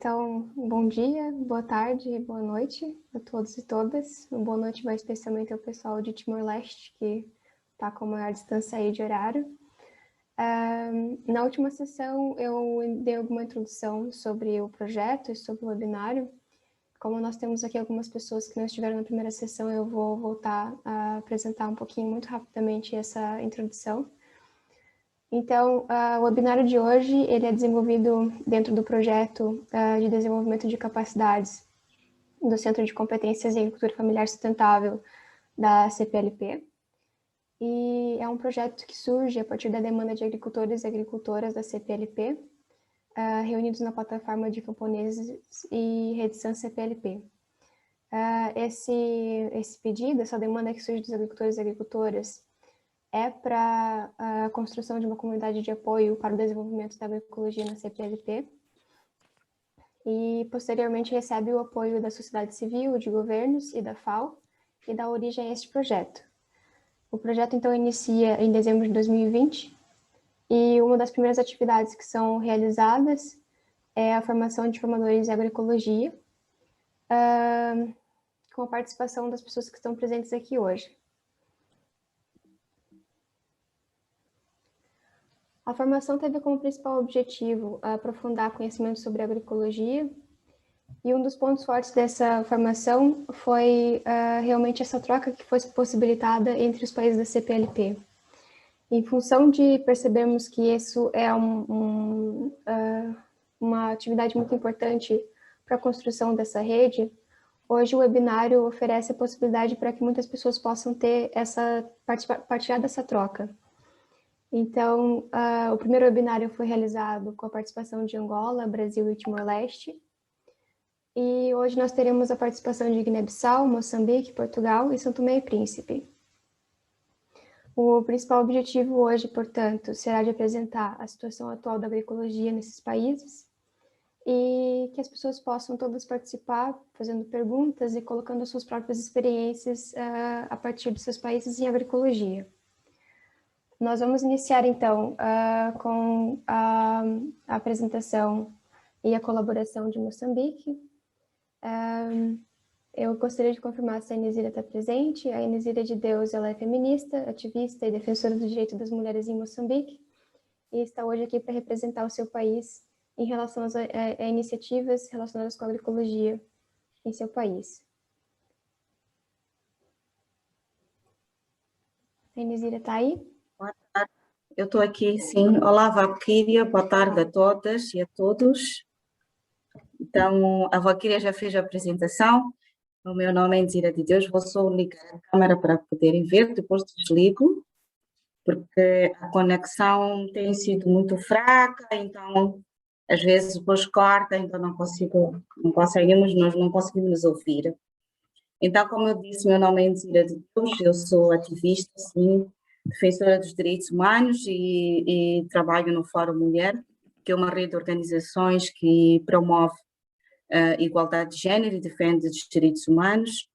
Então, bom dia, boa tarde, boa noite a todos e todas. Boa noite vai especialmente ao pessoal de Timor-Leste, que está com maior distância aí de horário. Na última sessão, eu dei alguma introdução sobre o projeto e sobre o webinário. Como nós temos aqui algumas pessoas que não estiveram na primeira sessão, eu vou voltar a apresentar um pouquinho, muito rapidamente, essa introdução. Então, o webinário de hoje, ele é desenvolvido dentro do projeto de desenvolvimento de capacidades do Centro de Competências em Agricultura Familiar Sustentável da CPLP. E é um projeto que surge a partir da demanda de agricultores e agricultoras da CPLP, reunidos na plataforma de camponeses e Rede CPLP. Esse pedido, essa demanda que surge dos agricultores e agricultoras, é para a construção de uma comunidade de apoio para o desenvolvimento da agroecologia na CPLP e, posteriormente, recebe o apoio da sociedade civil, de governos e da FAO, e dá origem a este projeto. O projeto, então, inicia em dezembro de 2020 e uma das primeiras atividades que são realizadas é a formação de formadores em agroecologia, com a participação das pessoas que estão presentes aqui hoje. A formação teve como principal objetivo aprofundar conhecimento sobre agroecologia, e um dos pontos fortes dessa formação foi realmente essa troca que foi possibilitada entre os países da CPLP. Em função de percebermos que isso é uma atividade muito importante para a construção dessa rede, hoje o webinário oferece a possibilidade para que muitas pessoas possam ter partilhar dessa troca. Então, o primeiro webinário foi realizado com a participação de Angola, Brasil e Timor-Leste. E hoje nós teremos a participação de Guiné-Bissau, Moçambique, Portugal e São Tomé e Príncipe. O principal objetivo hoje, portanto, será de apresentar a situação atual da agroecologia nesses países e que as pessoas possam todas participar, fazendo perguntas e colocando as suas próprias experiências a partir dos seus países em agroecologia. Nós vamos iniciar, então, com a apresentação e a colaboração de Moçambique. Eu gostaria de confirmar se a Inesira está presente. A Inesira de Deus, ela é feminista, ativista e defensora do direito das mulheres em Moçambique e está hoje aqui para representar o seu país em relação a iniciativas relacionadas com a agroecologia em seu país. A Inesira está aí? Boa tarde, eu estou aqui, sim. Olá, Valquíria, boa tarde a todas e a todos. Então, a Valquíria já fez a apresentação. O meu nome é Indira de Deus, vou só ligar a câmera para poderem ver, depois desligo, porque a conexão tem sido muito fraca, então às vezes depois corta, então nós não conseguimos ouvir. Então, como eu disse, meu nome é Indira de Deus, eu sou ativista, sim, defensora dos direitos humanos e trabalho no Fórum Mulher, que é uma rede de organizações que promove igualdade de género e defende os direitos humanos.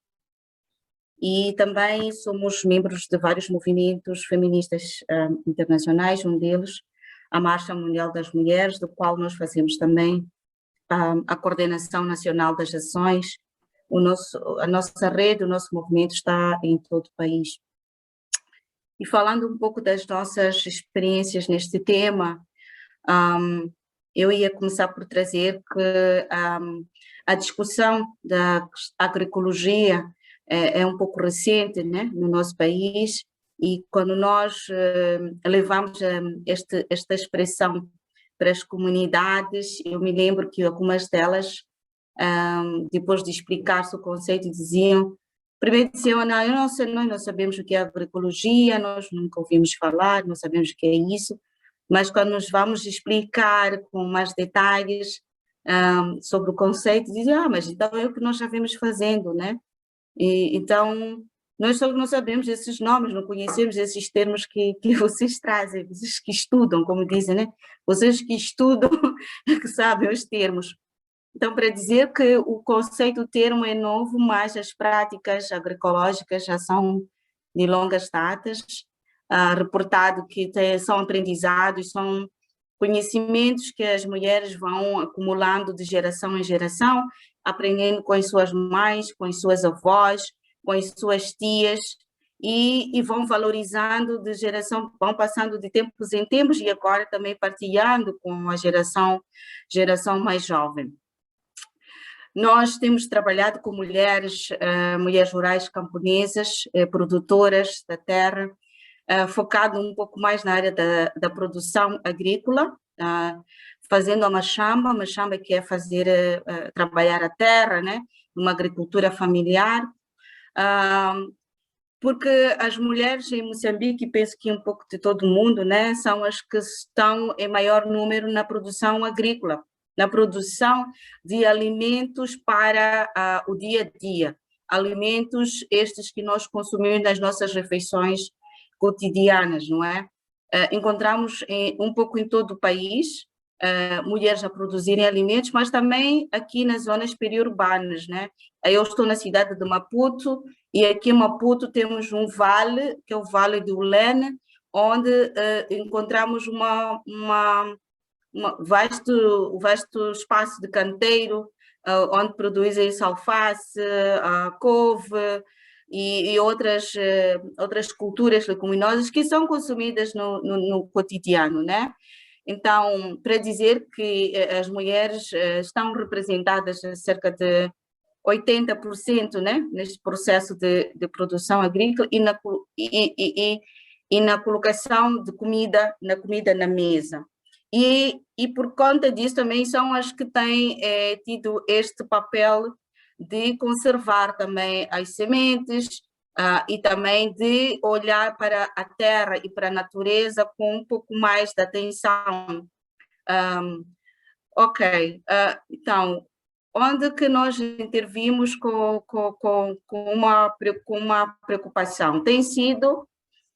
E também somos membros de vários movimentos feministas internacionais, um deles a Marcha Mundial das Mulheres, do qual nós fazemos também a coordenação nacional das ações. A nossa rede, o nosso movimento está em todo o país. E falando um pouco das nossas experiências neste tema, eu ia começar por trazer que a discussão da agroecologia é um pouco recente, né, no nosso país, e quando nós levamos esta expressão para as comunidades, eu me lembro que algumas delas, depois de explicar-se o conceito, primeiro diziam, não, eu não sei, nós não sabemos o que é agroecologia, nós nunca ouvimos falar, não sabemos o que é isso, mas quando nos vamos explicar com mais detalhes sobre o conceito, dizem, mas então é o que nós já vemos fazendo, né? E, então, nós só não sabemos esses nomes, não conhecemos esses termos que vocês trazem, vocês que estudam, como dizem, né? Vocês que estudam, que sabem os termos. Então, para dizer que o conceito do termo é novo, mas as práticas agroecológicas já são de longas datas, reportado que são aprendizados, são conhecimentos que as mulheres vão acumulando de geração em geração, aprendendo com as suas mães, com as suas avós, com as suas tias, e vão valorizando de geração, vão passando de tempos em tempos e agora também partilhando com a geração mais jovem. Nós temos trabalhado com mulheres, mulheres rurais camponesas, produtoras da terra, focado um pouco mais na área da produção agrícola, fazendo a machamba que é fazer, trabalhar a terra, né, numa agricultura familiar, porque as mulheres em Moçambique, penso que um pouco de todo o mundo, né, são as que estão em maior número na produção agrícola, na produção de alimentos para o dia a dia, alimentos estes que nós consumimos nas nossas refeições cotidianas, não é? Encontramos um pouco em todo o país mulheres a produzirem alimentos, mas também aqui nas zonas periurbanas, né? Eu estou na cidade de Maputo e aqui em Maputo temos um vale, que é o Vale do Lene, onde encontramos vasto espaço de canteiro, onde produzem alface, couve e outras culturas leguminosas que são consumidas no cotidiano, né? Então, para dizer que as mulheres estão representadas a cerca de 80%, né, neste processo de produção agrícola e na colocação de comida na mesa. E por conta disso também são as que têm tido este papel de conservar também as sementes e também de olhar para a terra e para a natureza com um pouco mais de atenção. Então, onde que nós intervimos com uma preocupação? Tem sido,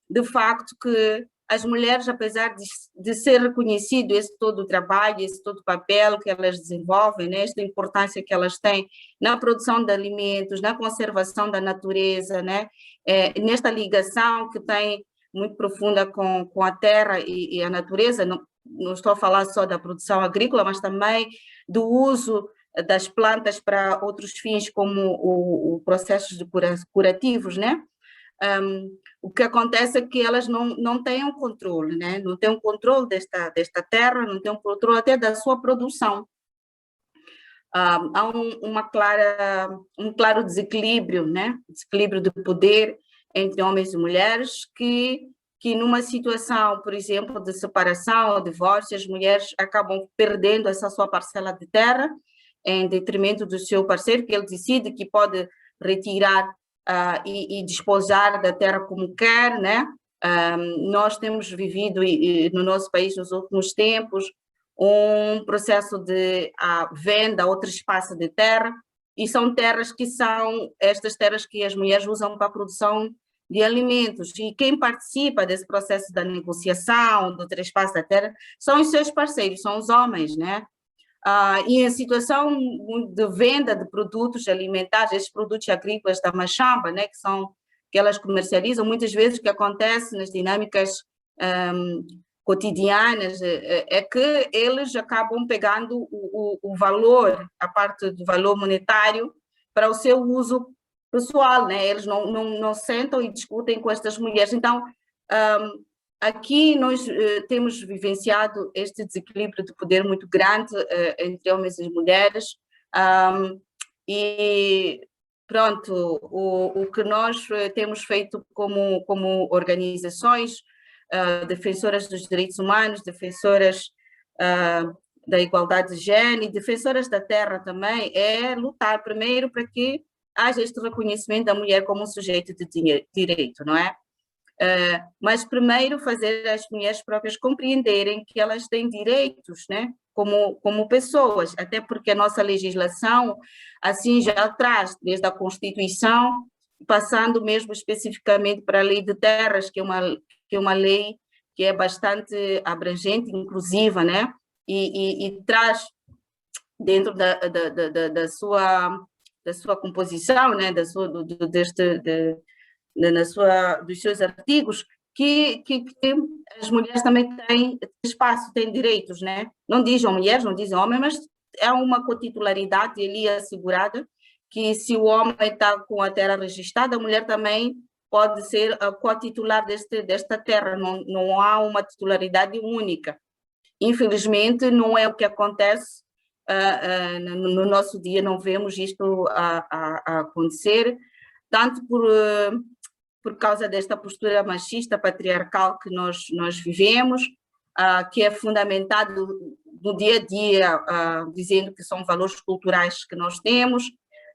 de facto, que as mulheres, apesar de ser reconhecido esse todo o trabalho, esse todo o papel que elas desenvolvem, né, esta importância que elas têm na produção de alimentos, na conservação da natureza, né, nesta ligação que tem muito profunda com a terra e a natureza, não estou a falar só da produção agrícola, mas também do uso das plantas para outros fins, como o processos curativos, né? O que acontece é que elas não têm um controle, né? Não têm um controle desta terra, não têm um controle até da sua produção. Há um claro desequilíbrio, né? Desequilíbrio de poder entre homens e mulheres que numa situação, por exemplo, de separação ou divórcio, as mulheres acabam perdendo essa sua parcela de terra em detrimento do seu parceiro, que ele decide que pode retirar e despojar da terra como quer, né? Nós temos vivido no nosso país nos últimos tempos um processo de venda a outro espaço de terra, e são terras que são estas terras que as mulheres usam para a produção de alimentos, e quem participa desse processo da negociação, do trespasse da terra, são os seus parceiros, são os homens, né? E a situação de venda de produtos alimentares, esses produtos agrícolas da Machamba, né, que elas comercializam, muitas vezes o que acontece nas dinâmicas cotidianas é que eles acabam pegando o valor, a parte do valor monetário, para o seu uso pessoal, né? Eles não sentam e discutem com estas mulheres. Então, aqui nós temos vivenciado este desequilíbrio de poder muito grande entre homens e mulheres, e pronto, o que nós temos feito como organizações defensoras dos direitos humanos, defensoras da igualdade de gênero, defensoras da terra também, é lutar primeiro para que haja este reconhecimento da mulher como um sujeito de direito, não é? Mas primeiro fazer as mulheres próprias compreenderem que elas têm direitos, né, como pessoas, até porque a nossa legislação assim já traz, desde a Constituição, passando mesmo especificamente para a Lei de Terras, que é uma lei que é bastante abrangente, inclusiva, né, e traz dentro da sua composição, né, dos seus artigos, que as mulheres também têm espaço, têm direitos, né? Não dizem mulheres, não dizem homens, mas é uma cotitularidade ali assegurada, que se o homem está com a terra registrada, a mulher também pode ser a cotitular desta terra, não há uma titularidade única. Infelizmente, não é o que acontece no nosso dia, não vemos isto a acontecer, tanto por causa desta postura machista, patriarcal que nós vivemos, que é fundamentado no dia a dia, dizendo que são valores culturais que nós temos,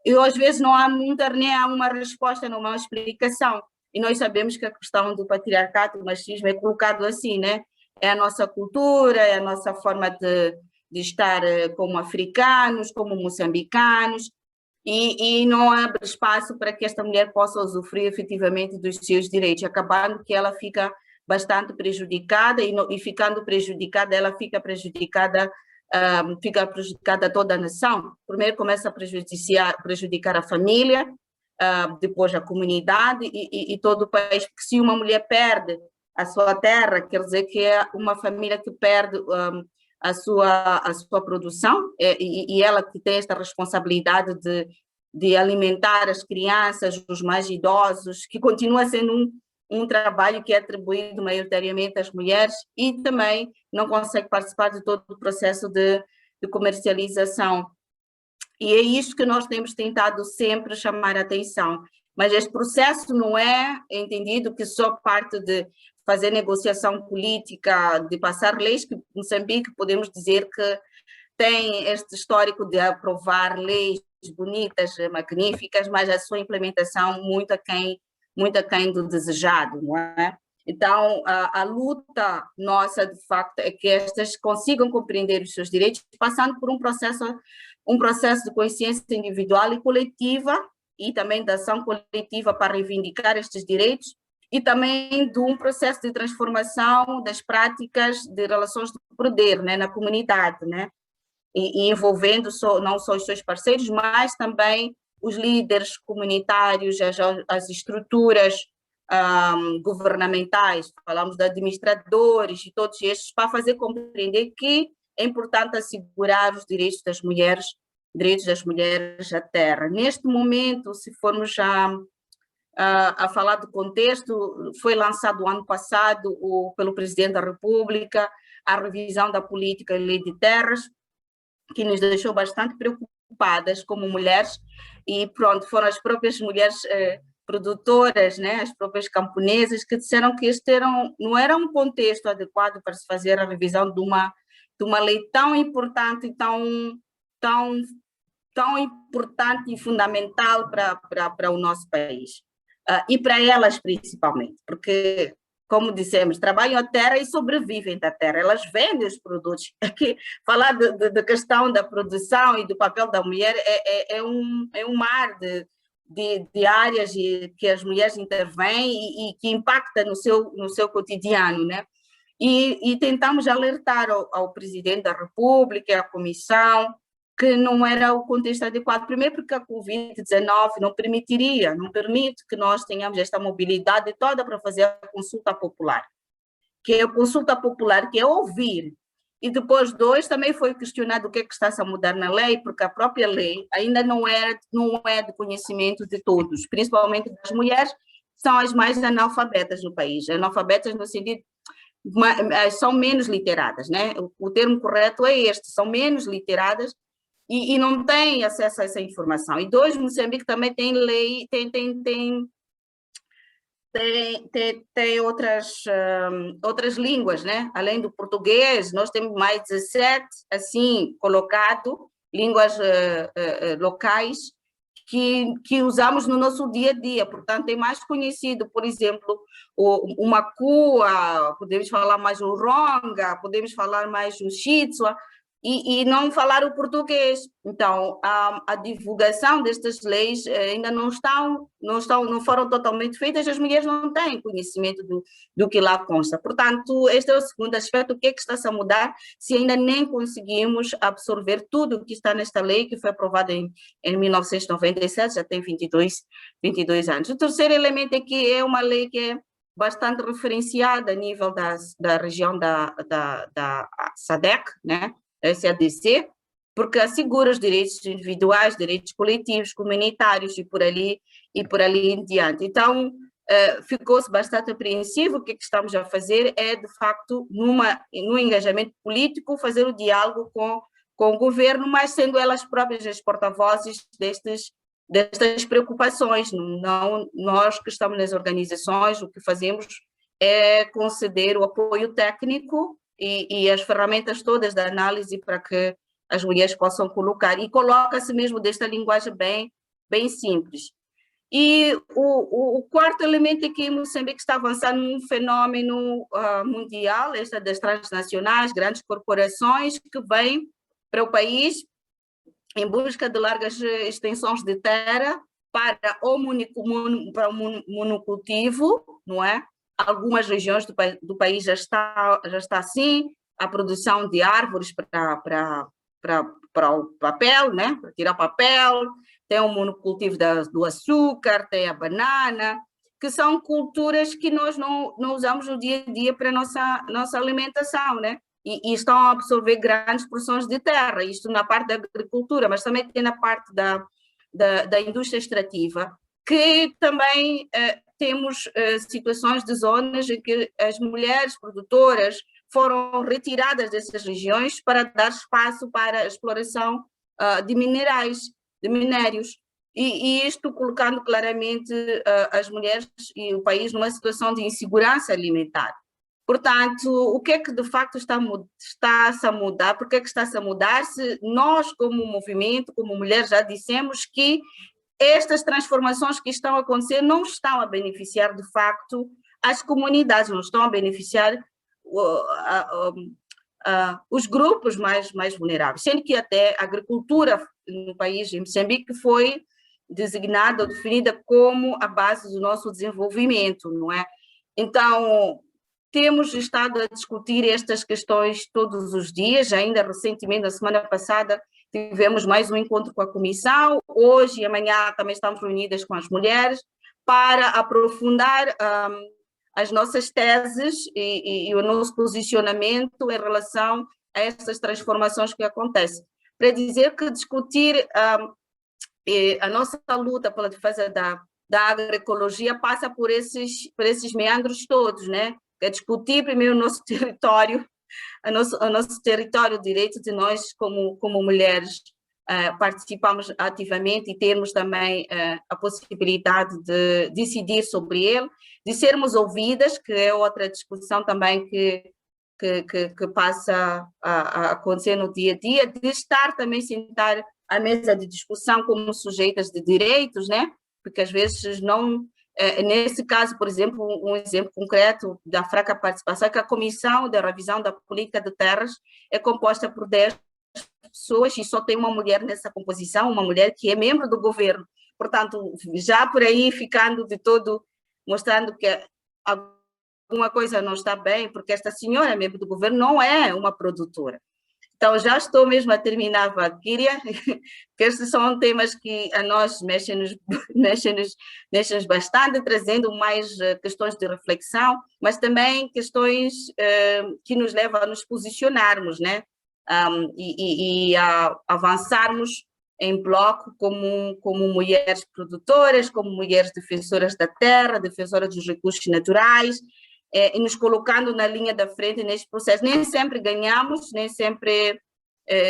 e às vezes não há nem há uma resposta, não há uma explicação. E nós sabemos que a questão do patriarcado, do machismo é colocado assim, né? É a nossa cultura, é a nossa forma de estar como africanos, como moçambicanos, e não abre espaço para que esta mulher possa usufruir efetivamente dos seus direitos, acabando que ela fica bastante prejudicada, e ficando prejudicada, ela fica prejudicada toda a nação. Primeiro começa a prejudicar a família, depois a comunidade e todo o país, porque se uma mulher perde a sua terra, quer dizer que é uma família que perde a sua produção, e ela que tem esta responsabilidade de alimentar as crianças, os mais idosos, que continua sendo um trabalho que é atribuído maioritariamente às mulheres, e também não consegue participar de todo o processo de comercialização. E é isso que nós temos tentado sempre chamar a atenção. Mas este processo não é entendido que só parte de fazer negociação política, de passar leis, que Moçambique podemos dizer que tem este histórico de aprovar leis bonitas, magníficas, mas a sua implementação muito aquém do desejado, não é? Então, a luta nossa, de facto, é que estas consigam compreender os seus direitos, passando por um processo de consciência individual e coletiva, e também de ação coletiva para reivindicar estes direitos, e também de um processo de transformação das práticas de relações de poder, né, na comunidade, né? E envolvendo não só os seus parceiros, mas também os líderes comunitários, as estruturas governamentais, falamos de administradores e todos estes, para fazer compreender que é importante assegurar os direitos das mulheres à terra. Neste momento, se formos a falar do contexto, foi lançado ano passado pelo Presidente da República a revisão da política e lei de terras, que nos deixou bastante preocupadas como mulheres, e pronto, foram as próprias mulheres produtoras, né, as próprias camponesas, que disseram que este não era um contexto adequado para se fazer a revisão de uma lei tão importante e tão importante e fundamental para o nosso país. E para elas principalmente, porque, como dissemos, trabalham a terra e sobrevivem da terra, elas vendem os produtos. Aqui, falar da questão da produção e do papel da mulher é um mar de áreas que as mulheres intervêm e que impacta no seu cotidiano, né? E tentamos alertar ao Presidente da República e à Comissão que não era o contexto adequado, primeiro porque a Covid-19 não permite que nós tenhamos esta mobilidade toda para fazer a consulta popular, que é a consulta popular, que é ouvir. E depois, também foi questionado o que está-se a mudar na lei, porque a própria lei ainda não é de conhecimento de todos, principalmente das mulheres, que são as mais analfabetas no país, analfabetas no sentido, são menos literadas, né? O termo correto é este, são menos literadas, e não têm acesso a essa informação. E Moçambique também tem lei, tem outras línguas, né? Além do português, nós temos mais 17, assim, colocado, línguas locais que usamos no nosso dia a dia. Portanto, é mais conhecido, por exemplo, o Makua, podemos falar mais o Ronga, podemos falar mais o Xitsua, e não falar o português. Então, a divulgação destas leis ainda não foram totalmente feitas, as mulheres não têm conhecimento do que lá consta. Portanto, este é o segundo aspecto, o que está-se a mudar, se ainda nem conseguimos absorver tudo o que está nesta lei, que foi aprovada em 1997, já tem 22 anos. O terceiro elemento é que é uma lei que bastante referenciada a nível da região da SADC, né? SADC, porque assegura os direitos individuais, direitos coletivos, comunitários e por ali em diante. Então, ficou-se bastante apreensivo. O que estamos a fazer é, de facto, num engajamento político, fazer o diálogo com o governo, mas sendo elas próprias as porta-vozes destas preocupações. Não nós que estamos nas organizações, o que fazemos é conceder o apoio técnico e as ferramentas todas da análise para que as mulheres possam colocar, e coloca-se mesmo desta linguagem bem simples. E o quarto elemento é que Moçambique está avançando num fenômeno mundial, esta das transnacionais, grandes corporações que vêm para o país em busca de largas extensões de terra para o monocultivo, não é? Algumas regiões do país já está assim, a produção de árvores para o papel, né? Para tirar papel, tem o monocultivo do açúcar, tem a banana, que são culturas que nós não usamos no dia a dia para a nossa alimentação, né? E estão a absorver grandes porções de terra, isto na parte da agricultura, mas também tem na parte da indústria extrativa, que também temos situações de zonas em que as mulheres produtoras foram retiradas dessas regiões para dar espaço para a exploração de minerais, de minérios, e isto colocando claramente as mulheres e o país numa situação de insegurança alimentar. Portanto, o que é que de facto está-se a mudar? Por que é que está-se a mudar? Se nós, como movimento, como mulheres, já dissemos que estas transformações que estão a acontecer não estão a beneficiar de facto as comunidades, não estão a beneficiar os grupos mais vulneráveis, sendo que até a agricultura no país, em Moçambique, foi designada ou definida como a base do nosso desenvolvimento, não é? Então, temos estado a discutir estas questões todos os dias, ainda recentemente, na semana passada, tivemos mais um encontro com a Comissão, hoje e amanhã também estamos reunidas com as mulheres para aprofundar as nossas teses e o nosso posicionamento em relação a essas transformações que acontecem. Para dizer que discutir a nossa luta pela defesa da agroecologia passa por esses meandros todos, né? É discutir primeiro o nosso território, o nosso território, o direito de nós, como mulheres, participarmos ativamente e termos também a possibilidade de decidir sobre ele, de sermos ouvidas, que é outra discussão também que passa a acontecer no dia a dia, de estar também sentar à mesa de discussão como sujeitas de direitos, né? Porque às vezes não... Nesse caso, por exemplo, um exemplo concreto da fraca participação é que a Comissão da Revisão da Política de Terras é composta por 10 pessoas e só tem uma mulher nessa composição, uma mulher que é membro do governo. Portanto, já por aí ficando de todo, mostrando que alguma coisa não está bem, porque esta senhora, membro do governo, não é uma produtora. Então, já estou mesmo a terminar, Valquíria, que estes são temas que a nós mexem-nos bastante, trazendo mais questões de reflexão, mas também questões que nos levam a nos posicionarmos, né? E a avançarmos em bloco como mulheres produtoras, como mulheres defensoras da terra, defensoras dos recursos naturais, e nos colocando na linha da frente neste processo. Nem sempre ganhamos, nem sempre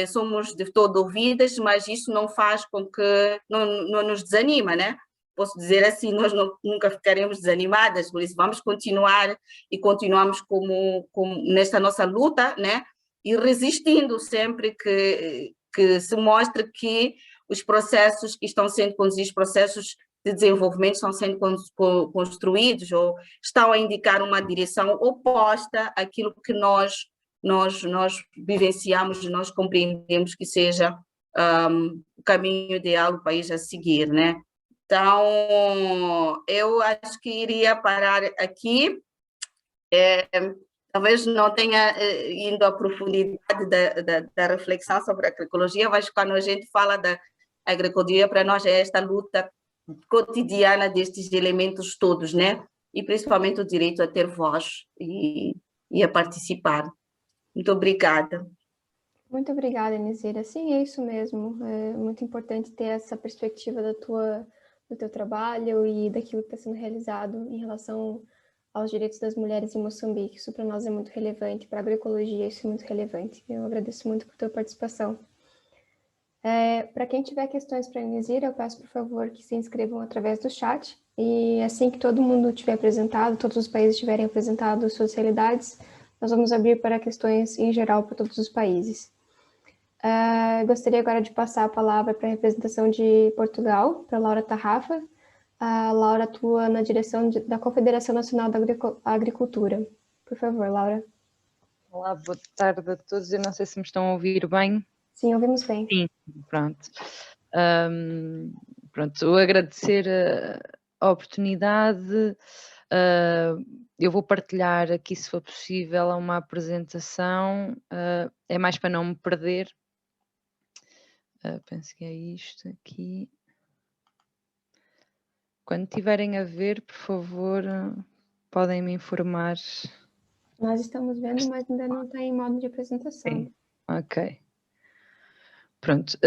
somos de todo ouvidas, mas isso não faz com que não nos desanima, né? Posso dizer assim, nós nunca ficaremos desanimadas, por isso vamos continuar e continuamos como nesta nossa luta, né? E resistindo sempre que se mostre que os processos que estão sendo conduzidos, processos de desenvolvimento estão sendo construídos ou estão a indicar uma direção oposta àquilo que nós vivenciamos e nós compreendemos que seja o caminho ideal do país a seguir, né? Então, eu acho que iria parar aqui. Talvez não tenha ido à profundidade da reflexão sobre a agroecologia, mas quando a gente fala da agroecologia, para nós é esta luta cotidiana destes elementos todos, né? e principalmente o direito a ter voz e a participar. Muito obrigada. Muito obrigada, Nizira. Sim, é isso mesmo. É muito importante ter essa perspectiva do teu trabalho e daquilo que está sendo realizado em relação aos direitos das mulheres em Moçambique. Isso para nós é muito relevante, para a agroecologia isso é muito relevante. Eu agradeço muito por tua participação. Para quem tiver questões para a Nizira, eu peço, por favor, que se inscrevam através do chat. E assim que todo mundo tiver apresentado, todos os países tiverem apresentado suas realidades, nós vamos abrir para questões em geral para todos os países. Gostaria agora de passar a palavra para a representação de Portugal, para Laura Tarrafa. A Laura atua na direção da Confederação Nacional da Agricultura. Por favor, Laura. Olá, boa tarde a todos. Eu não sei se me estão a ouvir bem. Sim, ouvimos bem. Sim, pronto. Pronto, agradecer a oportunidade. Eu vou partilhar aqui, se for possível, uma apresentação. É mais para não me perder. Penso que é isto aqui. Quando tiverem a ver, por favor, podem me informar. Nós estamos vendo, mas ainda não está em modo de apresentação. Sim. Ok. Pronto,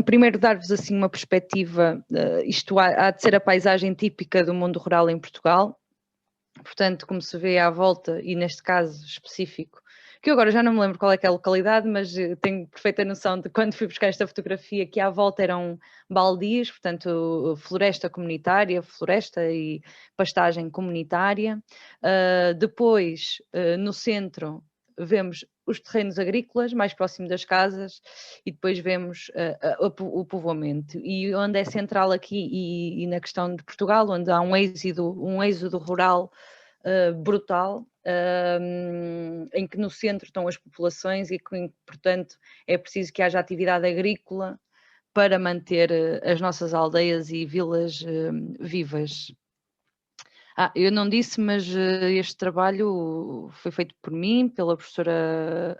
primeiro dar-vos assim uma perspectiva, isto há de ser a paisagem típica do mundo rural em Portugal, portanto, como se vê à volta, e neste caso específico, que eu agora já não me lembro qual é que é a localidade, mas tenho perfeita noção de quando fui buscar esta fotografia que à volta eram baldios, portanto floresta comunitária, floresta e pastagem comunitária. Depois, no centro, vemos os terrenos agrícolas mais próximo das casas e depois vemos o povoamento. E onde é central aqui e na questão de Portugal, onde há um êxodo rural brutal, em que no centro estão as populações e que, portanto, é preciso que haja atividade agrícola para manter as nossas aldeias e vilas vivas. Eu não disse, mas este trabalho foi feito por mim, pela professora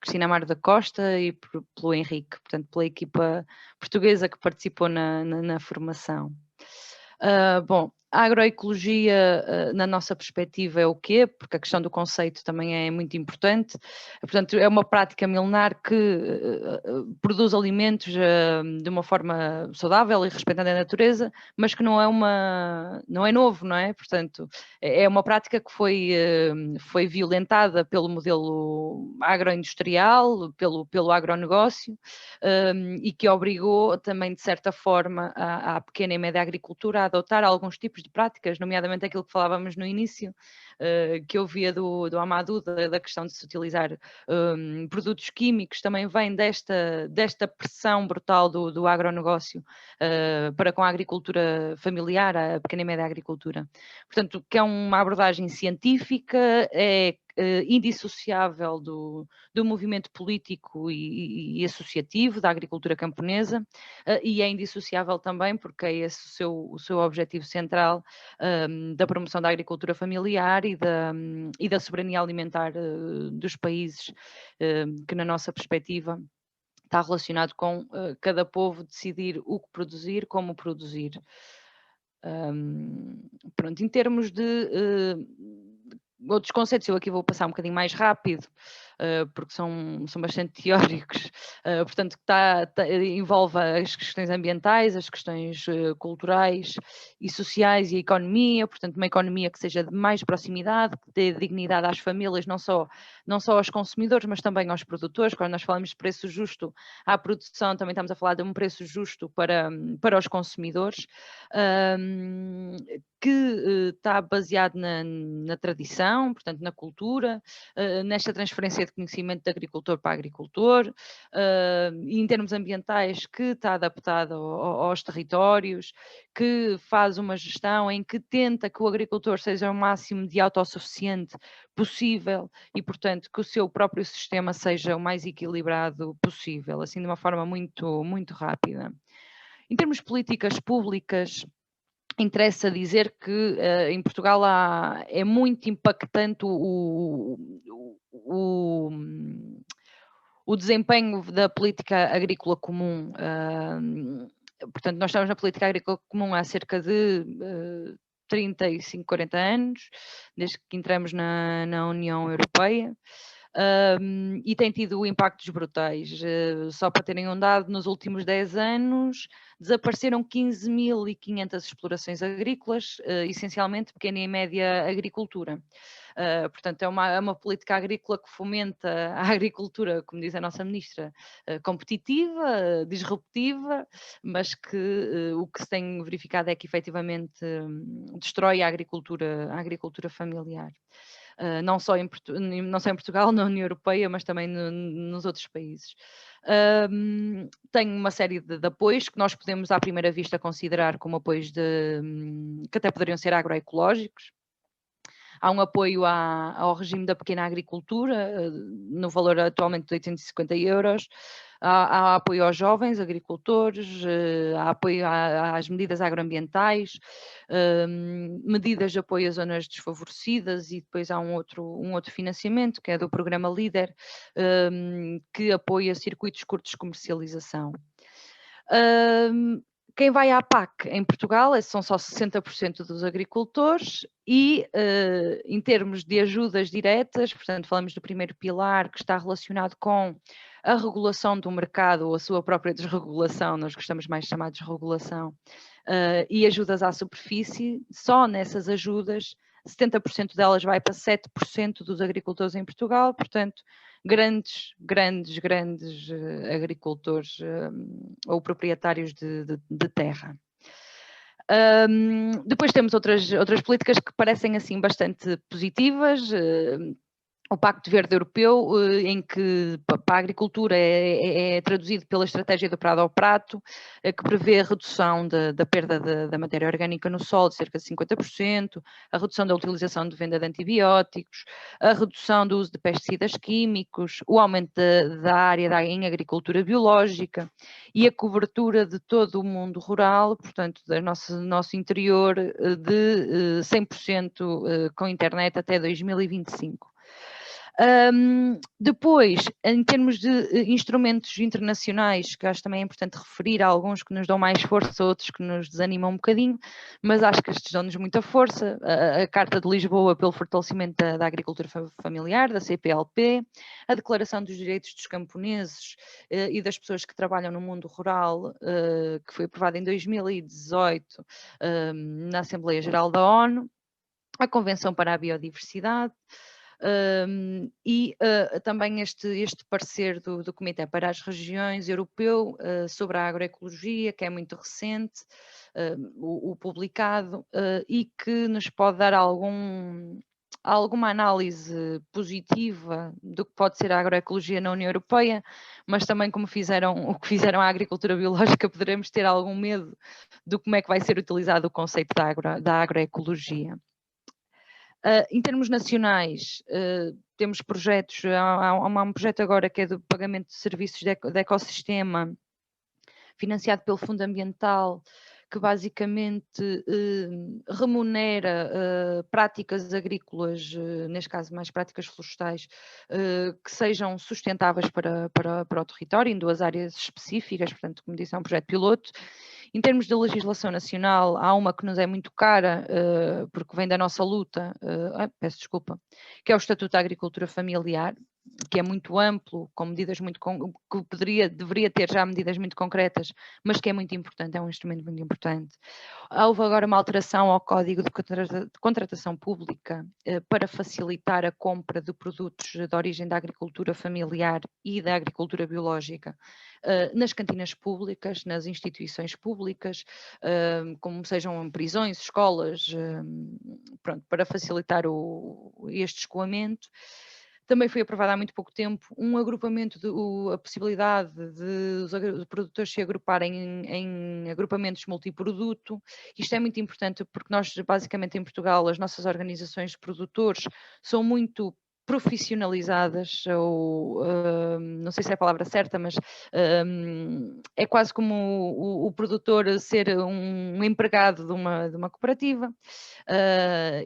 Cristina Amaro da Costa e pelo Henrique, portanto, pela equipa portuguesa que participou na formação. Bom, a agroecologia, na nossa perspectiva, é o quê? Porque a questão do conceito também é muito importante. Portanto, é uma prática milenar que produz alimentos de uma forma saudável e respeitando a natureza, mas que não é novo, não é? Portanto, é uma prática que foi violentada pelo modelo agroindustrial, pelo agronegócio, e que obrigou também, de certa forma, à pequena e média agricultura a adotar alguns tipos de práticas, nomeadamente aquilo que falávamos no início, que eu via do Amadou, da questão de se utilizar produtos químicos, também vem desta pressão brutal do agronegócio para com a agricultura familiar, a pequena e média agricultura. Portanto, que é uma abordagem científica, é indissociável do movimento político e associativo da agricultura camponesa, e é indissociável também porque é esse o seu objetivo central, da promoção da agricultura familiar e da soberania alimentar dos países, que na nossa perspectiva está relacionado com cada povo decidir o que produzir, como produzir. Pronto, em termos de outros conceitos, eu aqui vou passar um bocadinho mais rápido, porque são bastante teóricos, portanto envolve as questões ambientais, as questões culturais e sociais e a economia, portanto uma economia que seja de mais proximidade, que dê dignidade às famílias, não só aos consumidores, mas também aos produtores. Quando nós falamos de preço justo à produção, também estamos a falar de um preço justo para os consumidores, que está baseado na tradição, portanto na cultura, nesta transferência de conhecimento de agricultor para agricultor, e em termos ambientais que está adaptado aos territórios, que faz uma gestão em que tenta que o agricultor seja o máximo de autossuficiente possível e, portanto, que o seu próprio sistema seja o mais equilibrado possível, assim de uma forma muito, muito rápida. Em termos de políticas públicas, interessa dizer que em Portugal é muito impactante o desempenho da política agrícola comum. Portanto, nós estamos na política agrícola comum há cerca de 35, 40 anos, desde que entramos na União Europeia. E tem tido impactos brutais. Só para terem um dado, nos últimos 10 anos desapareceram 15.500 explorações agrícolas, essencialmente pequena e média agricultura. Portanto, é uma política agrícola que fomenta a agricultura, como diz a nossa ministra, competitiva, disruptiva, mas que o que se tem verificado é que efetivamente destrói a agricultura familiar. Não só em Portugal, na União Europeia, mas também nos outros países. Tem uma série de apoios que nós podemos à primeira vista considerar como apoios que até poderiam ser agroecológicos. Há um apoio ao regime da pequena agricultura, no valor atualmente de 850 euros. Há apoio aos jovens agricultores, há apoio às medidas agroambientais, medidas de apoio às zonas desfavorecidas e depois há um outro financiamento, que é do programa LEADER, que apoia circuitos curtos de comercialização. Quem vai à PAC em Portugal são só 60% dos agricultores e, em termos de ajudas diretas, portanto, falamos do primeiro pilar que está relacionado com a regulação do mercado ou a sua própria desregulação, nós gostamos mais de chamar de desregulação, e ajudas à superfície, só nessas ajudas 70% delas vai para 7% dos agricultores em Portugal, portanto, grandes agricultores ou proprietários de terra. Depois temos outras políticas que parecem assim bastante positivas. O Pacto Verde Europeu, em que para a agricultura é traduzido pela estratégia do Prado ao Prato, que prevê a redução da perda da matéria orgânica no solo de cerca de 50%, a redução da utilização de venda de antibióticos, a redução do uso de pesticidas químicos, o aumento da área em agricultura biológica e a cobertura de todo o mundo rural, portanto, do nosso interior, de 100% com internet até 2025. Depois, em termos de instrumentos internacionais, que acho também é importante referir, há alguns que nos dão mais força, outros que nos desanimam um bocadinho, mas acho que estes dão-nos muita força. A Carta de Lisboa pelo fortalecimento da agricultura familiar, da CPLP, a Declaração dos Direitos dos Camponeses e das pessoas que trabalham no mundo rural, que foi aprovada em 2018 na Assembleia Geral da ONU, a Convenção para a Biodiversidade, e também este parecer do Comitê para as Regiões Europeu sobre a agroecologia, que é muito recente, o publicado, e que nos pode dar alguma análise positiva do que pode ser a agroecologia na União Europeia, mas também o que fizeram à agricultura biológica, poderemos ter algum medo de como é que vai ser utilizado o conceito da agroecologia. Em termos nacionais, temos projetos, há um projeto agora que é do pagamento de serviços de ecossistema, financiado pelo Fundo Ambiental, que basicamente remunera práticas agrícolas, neste caso mais práticas florestais, que sejam sustentáveis para o território, em 2 áreas específicas, portanto, como disse, é um projeto piloto. Em termos de legislação nacional, há uma que nos é muito cara, porque vem da nossa luta, peço desculpa, que é o Estatuto da Agricultura Familiar, que é muito amplo, com medidas que deveria ter já medidas muito concretas, mas que é muito importante, é um instrumento muito importante. Houve agora uma alteração ao Código de Contratação Pública para facilitar a compra de produtos de origem da agricultura familiar e da agricultura biológica nas cantinas públicas, nas instituições públicas, como sejam prisões, escolas, pronto, para facilitar este escoamento. Também foi aprovado há muito pouco tempo um agrupamento, a possibilidade de os produtores se agruparem em agrupamentos multiproduto. Isto é muito importante porque nós, basicamente em Portugal, as nossas organizações de produtores são muito profissionalizadas, ou não sei se é a palavra certa, mas é quase como o produtor ser um empregado de uma cooperativa,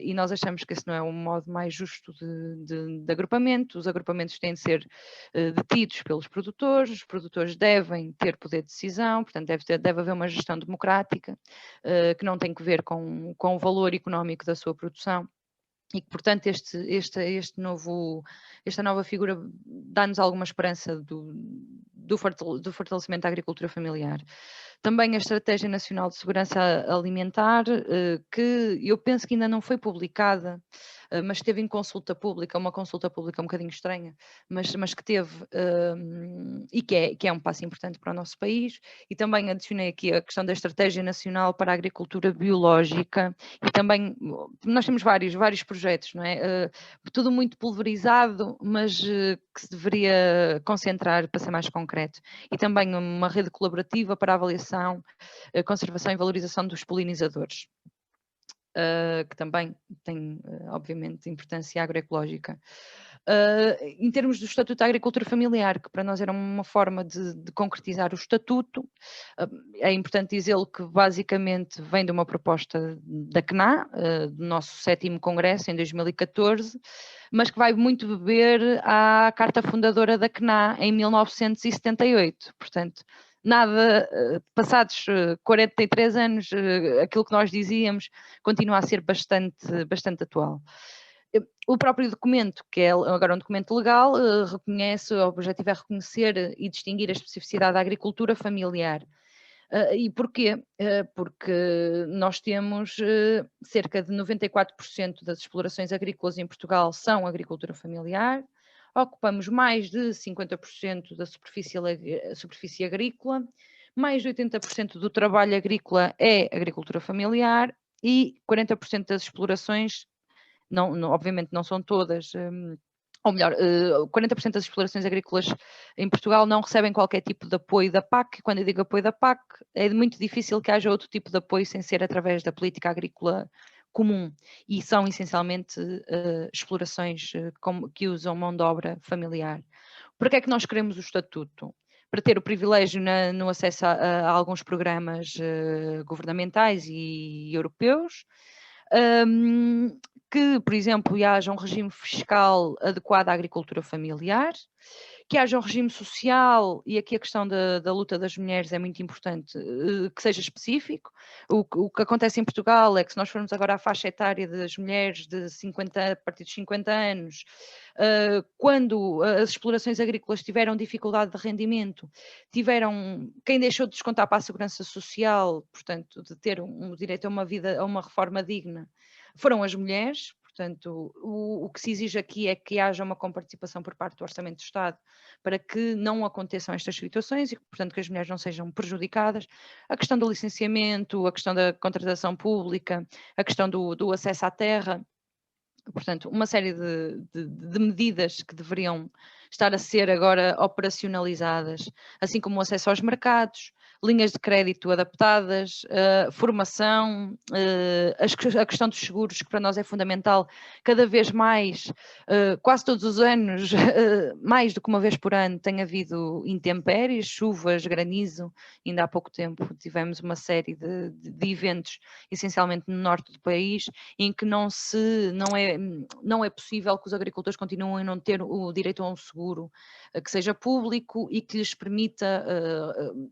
e nós achamos que esse não é um modo mais justo de agrupamento. Os agrupamentos têm de ser detidos pelos produtores, os produtores devem ter poder de decisão, portanto deve haver uma gestão democrática, que não tem que ver com o valor económico da sua produção. E que, portanto, esta nova figura dá-nos alguma esperança do fortalecimento da agricultura familiar. Também a Estratégia Nacional de Segurança Alimentar, que eu penso que ainda não foi publicada, mas esteve em consulta pública, uma consulta pública um bocadinho estranha, mas que teve, e que é um passo importante para o nosso país. E também adicionei aqui a questão da Estratégia Nacional para a Agricultura Biológica, e também nós temos vários projetos, não é? Tudo muito pulverizado, mas que se deveria concentrar para ser mais concreto. E também uma rede colaborativa para a avaliação, conservação e valorização dos polinizadores, que também tem, obviamente, importância agroecológica. Em termos do Estatuto da Agricultura Familiar, que para nós era uma forma de concretizar o Estatuto, é importante dizê-lo que basicamente vem de uma proposta da CNA, do nosso 7º Congresso, em 2014, mas que vai muito beber à Carta Fundadora da CNA, em 1978, portanto, nada, passados 43 anos, aquilo que nós dizíamos continua a ser bastante atual. O próprio documento, que é agora um documento legal, reconhece, o objetivo é reconhecer e distinguir a especificidade da agricultura familiar. E porquê? Porque nós temos cerca de 94% das explorações agrícolas em Portugal são agricultura familiar, ocupamos mais de 50% da superfície agrícola, mais de 80% do trabalho agrícola é agricultura familiar e 40% das explorações, obviamente não são todas, ou melhor, 40% das explorações agrícolas em Portugal não recebem qualquer tipo de apoio da PAC. Quando eu digo apoio da PAC, é muito difícil que haja outro tipo de apoio sem ser através da política agrícola comum, e são essencialmente explorações que usam mão de obra familiar. Por que é que nós queremos o estatuto? Para ter o privilégio no acesso a alguns programas governamentais e europeus, que, por exemplo, haja um regime fiscal adequado à agricultura familiar, que haja um regime social, e aqui a questão da luta das mulheres é muito importante, que seja específico. O que acontece em Portugal é que, se nós formos agora à faixa etária das mulheres a partir dos 50 anos, quando as explorações agrícolas tiveram dificuldade de rendimento, quem deixou de descontar para a segurança social, portanto, de ter um direito a uma vida, a uma reforma digna, foram as mulheres. Portanto, o que se exige aqui é que haja uma comparticipação por parte do Orçamento do Estado para que não aconteçam estas situações e, portanto, que as mulheres não sejam prejudicadas. A questão do licenciamento, a questão da contratação pública, a questão do acesso à terra. Portanto, uma série de medidas que deveriam estar a ser agora operacionalizadas, assim como o acesso aos mercados, linhas de crédito adaptadas, formação, a questão dos seguros, que para nós é fundamental, cada vez mais, quase todos os anos, mais do que uma vez por ano, tem havido intempéries, chuvas, granizo. Ainda há pouco tempo tivemos uma série de eventos, essencialmente no norte do país, em que não é possível que os agricultores continuem a não ter o direito a um seguro que seja público e que lhes permita,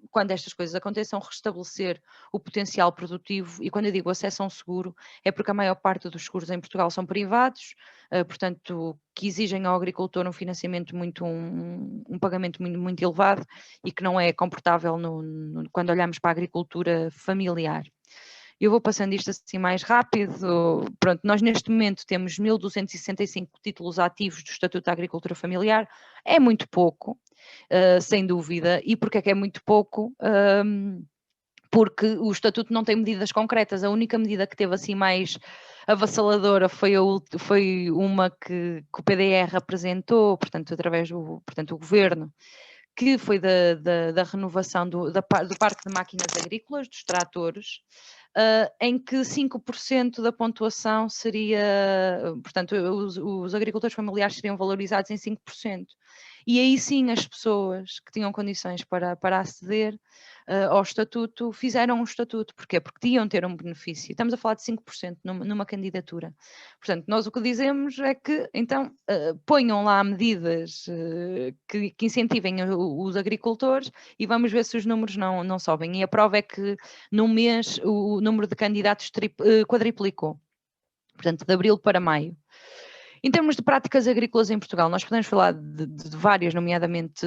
quando estas coisas aconteçam, restabelecer o potencial produtivo. E quando eu digo acesso a um seguro, é porque a maior parte dos seguros em Portugal são privados, portanto, que exigem ao agricultor um financiamento um pagamento muito elevado e que não é comportável quando olhamos para a agricultura familiar. Eu vou passando isto assim mais rápido. Pronto, nós neste momento temos 1.265 títulos ativos do Estatuto da Agricultura Familiar. É muito pouco, sem dúvida. E porquê é que é muito pouco? Porque o Estatuto não tem medidas concretas. A única medida que teve assim mais avassaladora foi uma que o PDR apresentou, portanto, através do Governo, que foi da renovação do parque de máquinas agrícolas, dos tratores, em que 5% da pontuação seria, portanto, os agricultores familiares seriam valorizados em 5%. E aí sim as pessoas que tinham condições para aceder ao estatuto fizeram um estatuto. Porquê? Porque tinham ter um benefício. Estamos a falar de 5% numa candidatura. Portanto, nós o que dizemos é que, então, ponham lá medidas que incentivem os agricultores e vamos ver se os números não sobem. E a prova é que num mês o número de candidatos quadriplicou. Portanto, de abril para maio. Em termos de práticas agrícolas em Portugal, nós podemos falar de várias, nomeadamente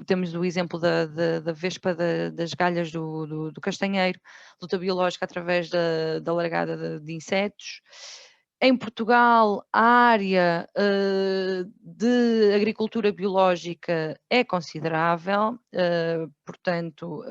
temos o exemplo da vespa das galhas do castanheiro, luta biológica através da largada de insetos. Em Portugal, a área de agricultura biológica é considerável, portanto,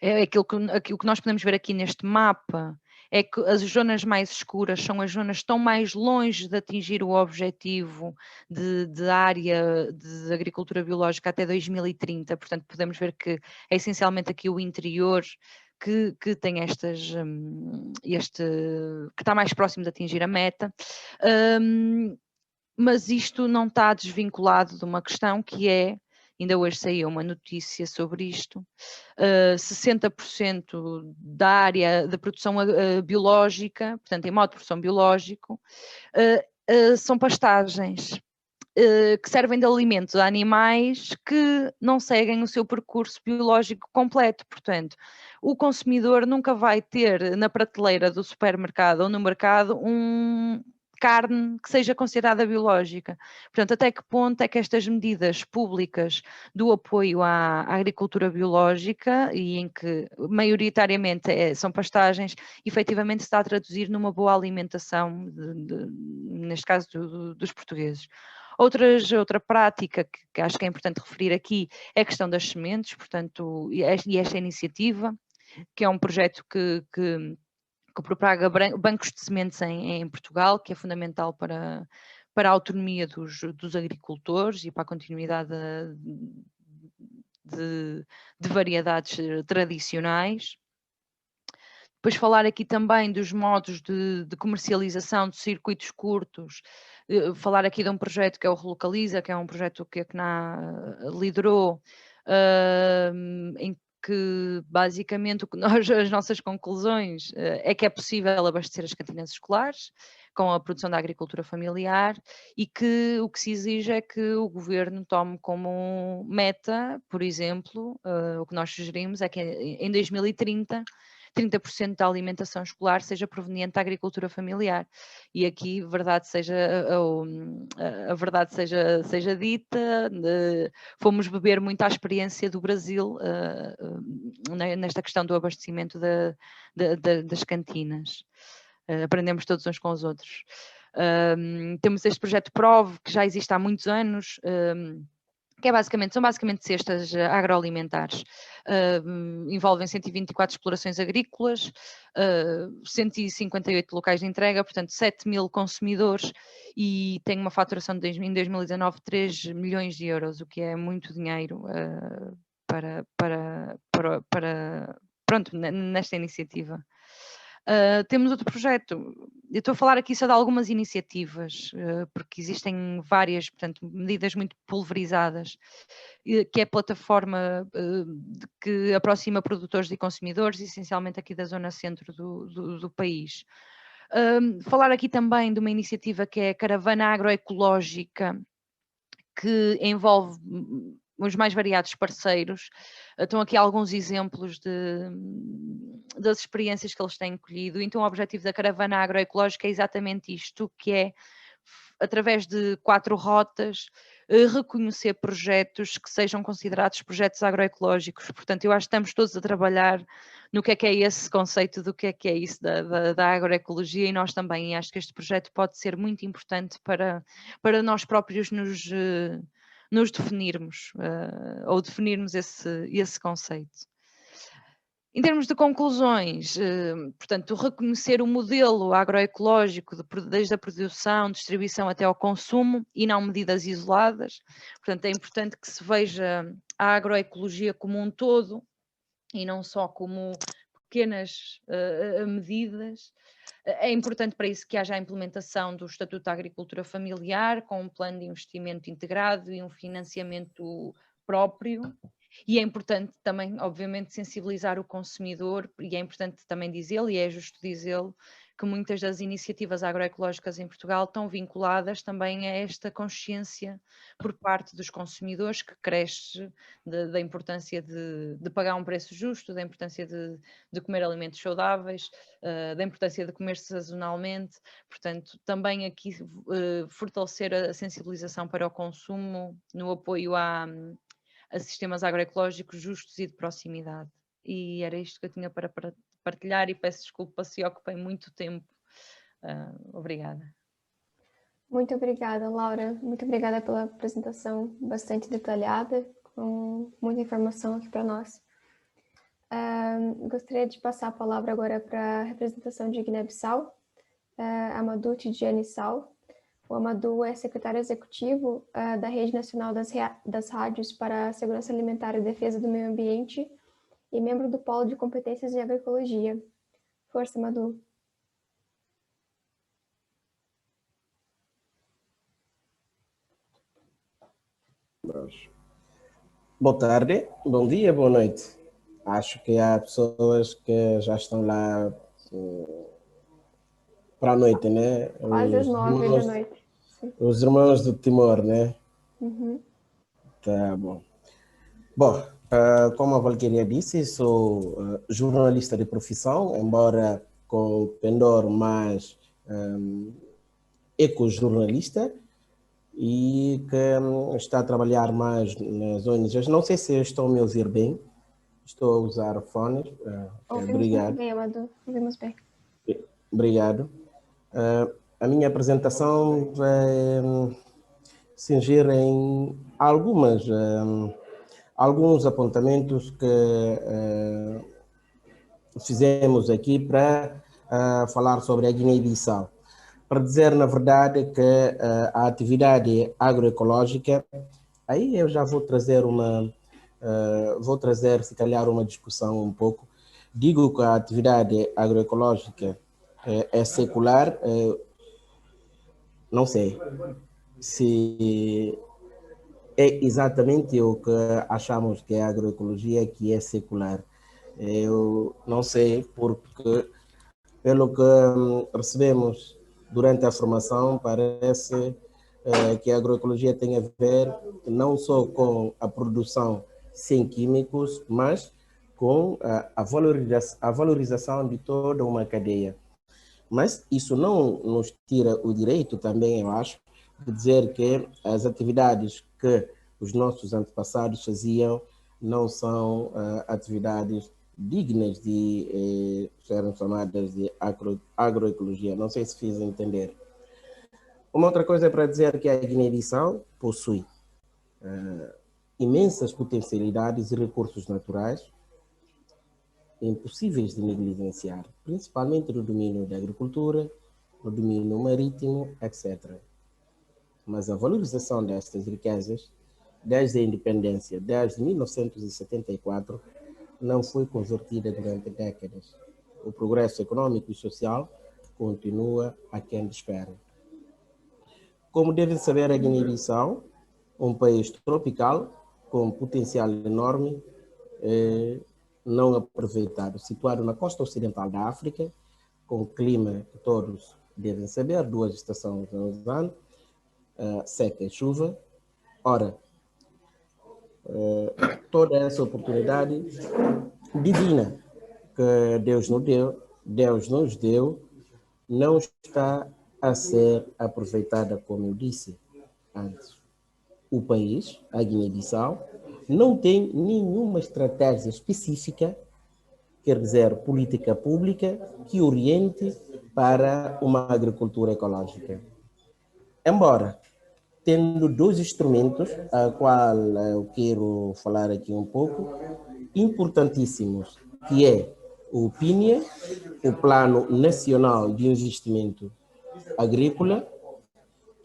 é aquilo que nós podemos ver aqui neste mapa, é que as zonas mais escuras são as zonas que estão mais longe de atingir o objetivo de área de agricultura biológica até 2030, portanto podemos ver que é essencialmente aqui o interior que tem que está mais próximo de atingir a meta, mas isto não está desvinculado de uma questão que é, ainda hoje saiu uma notícia sobre isto, 60% da área de produção biológica, portanto em modo de produção biológico, são pastagens que servem de alimento a animais que não seguem o seu percurso biológico completo. Portanto, o consumidor nunca vai ter na prateleira do supermercado ou no mercado carne que seja considerada biológica. Portanto, até que ponto é que estas medidas públicas do apoio à agricultura biológica, e em que maioritariamente são pastagens, efetivamente se está a traduzir numa boa alimentação, neste caso dos portugueses. Outra prática que acho que é importante referir aqui é a questão das sementes, portanto, e esta iniciativa, que é um projeto que propaga bancos de sementes em Portugal, que é fundamental para a autonomia dos agricultores e para a continuidade de variedades tradicionais. Depois falar aqui também dos modos de comercialização de circuitos curtos, falar aqui de um projeto que é o Relocaliza, que é um projeto que a CNA liderou, em que basicamente as nossas conclusões é que é possível abastecer as cantinas escolares com a produção da agricultura familiar e que o que se exige é que o governo tome como meta, por exemplo, o que nós sugerimos é que em 2030 30% da alimentação escolar seja proveniente da agricultura familiar. E aqui a verdade seja dita, fomos beber muito à experiência do Brasil nesta questão do abastecimento das cantinas. Aprendemos todos uns com os outros. Temos este projeto PROVE, que já existe há muitos anos, que são basicamente cestas agroalimentares. Envolvem 124 explorações agrícolas, 158 locais de entrega, portanto 7.000 consumidores, e tem uma faturação em 2019 de 3 milhões de euros, o que é muito dinheiro nesta iniciativa. Temos outro projeto, eu estou a falar aqui só de algumas iniciativas, porque existem várias, portanto, medidas muito pulverizadas, que é a plataforma que aproxima produtores e consumidores, essencialmente aqui da zona centro do país. Falar aqui também de uma iniciativa que é a Caravana Agroecológica, que envolve os mais variados parceiros. Estão aqui alguns exemplos das experiências que eles têm colhido. Então o objetivo da Caravana Agroecológica é exatamente isto, que é, através de 4 rotas, reconhecer projetos que sejam considerados projetos agroecológicos. Portanto, eu acho que estamos todos a trabalhar no que é esse conceito do que é isso da agroecologia, e nós também. E acho que este projeto pode ser muito importante para nós próprios nos definirmos, ou definirmos esse conceito. Em termos de conclusões, portanto, reconhecer o modelo agroecológico desde a produção, distribuição até ao consumo e não medidas isoladas. Portanto, é importante que se veja a agroecologia como um todo e não só como pequenas medidas. É importante para isso que haja a implementação do Estatuto da Agricultura Familiar, com um plano de investimento integrado e um financiamento próprio. E é importante também, obviamente, sensibilizar o consumidor, e é importante também dizê-lo, e é justo dizê-lo, que muitas das iniciativas agroecológicas em Portugal estão vinculadas também a esta consciência por parte dos consumidores, que cresce da importância de pagar um preço justo, da importância de comer alimentos saudáveis, da importância de comer sazonalmente. Portanto, também aqui fortalecer a sensibilização para o consumo no apoio a sistemas agroecológicos justos e de proximidade. E era isto que eu tinha para partilhar e peço desculpa se ocupei muito tempo. Obrigada. Muito obrigada, Laura. Muito obrigada pela apresentação bastante detalhada, com muita informação aqui para nós. Gostaria de passar a palavra agora para a representação de Guiné-Bissau, Amadou Tidjane Sall. O Amadou é secretário executivo da Rede Nacional das Rádios para a Segurança Alimentar e Defesa do Meio Ambiente e membro do Polo de Competências em Agroecologia. Força, Amadou. Boa tarde, bom dia, boa noite. Acho que há pessoas que já estão lá para a noite, né? Quase às 9 da noite. Sim. Os irmãos do Timor, né? Uhum. Tá bom. Bom, como a Valquíria disse, sou jornalista de profissão, embora com pendor mais ecojornalista, e que está a trabalhar mais nas ONGs. Não sei se estão a me ouvir bem. Estou a usar fones. Obrigado. Bem, Amadou. Ouvimos bem. Obrigado. A minha apresentação vai cingir em alguns apontamentos que fizemos aqui para falar sobre a Guiné-Bissau. Para dizer, na verdade, que a atividade agroecológica, aí eu já vou trazer se calhar, uma discussão um pouco. Digo que a atividade agroecológica é secular, não sei se é exatamente o que achamos que é a agroecologia, que é secular. Eu não sei, porque pelo que recebemos durante a formação, parece que a agroecologia tem a ver não só com a produção sem químicos, mas com a valorização de toda uma cadeia. Mas isso não nos tira o direito também, eu acho, de dizer que as atividades que os nossos antepassados faziam não são atividades dignas de serem chamadas de agroecologia. Não sei se fiz entender. Uma outra coisa é para dizer que a Guiné-Bissau possui imensas potencialidades e recursos naturais impossíveis de negligenciar, principalmente no domínio da agricultura, no domínio marítimo, etc. Mas a valorização destas riquezas, desde a independência, desde 1974, não foi convertida durante décadas. O progresso econômico e social continua aquém de espera. Como devem saber, a Guiné-Bissau, um país tropical com potencial enorme, não aproveitado, situado na costa ocidental da África, com clima que todos devem saber, 2 estações no ano, seca e chuva. Ora, toda essa oportunidade divina que Deus nos deu, não está a ser aproveitada, como eu disse antes. O país, a Guiné-Bissau, não tem nenhuma estratégia específica, quer dizer, política pública, que oriente para uma agricultura ecológica. Embora tendo 2 instrumentos, a qual eu quero falar aqui um pouco, importantíssimos que é o PINIA, o Plano Nacional de Investimento Agrícola,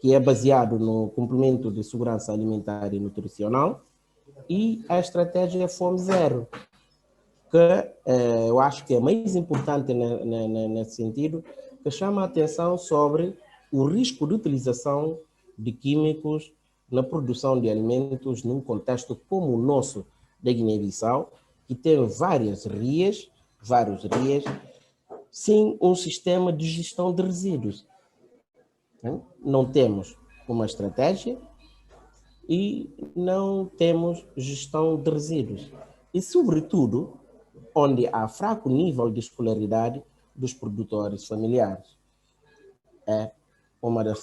que é baseado no cumprimento de segurança alimentar e nutricional, e a estratégia Fome Zero, que eu acho que é mais importante nesse sentido, que chama a atenção sobre o risco de utilização de químicos na produção de alimentos num contexto como o nosso da Guiné-Bissau, que tem vários rios, sem um sistema de gestão de resíduos. Não temos uma estratégia e não temos gestão de resíduos. E, sobretudo, onde há fraco nível de escolaridade dos produtores familiares. É uma das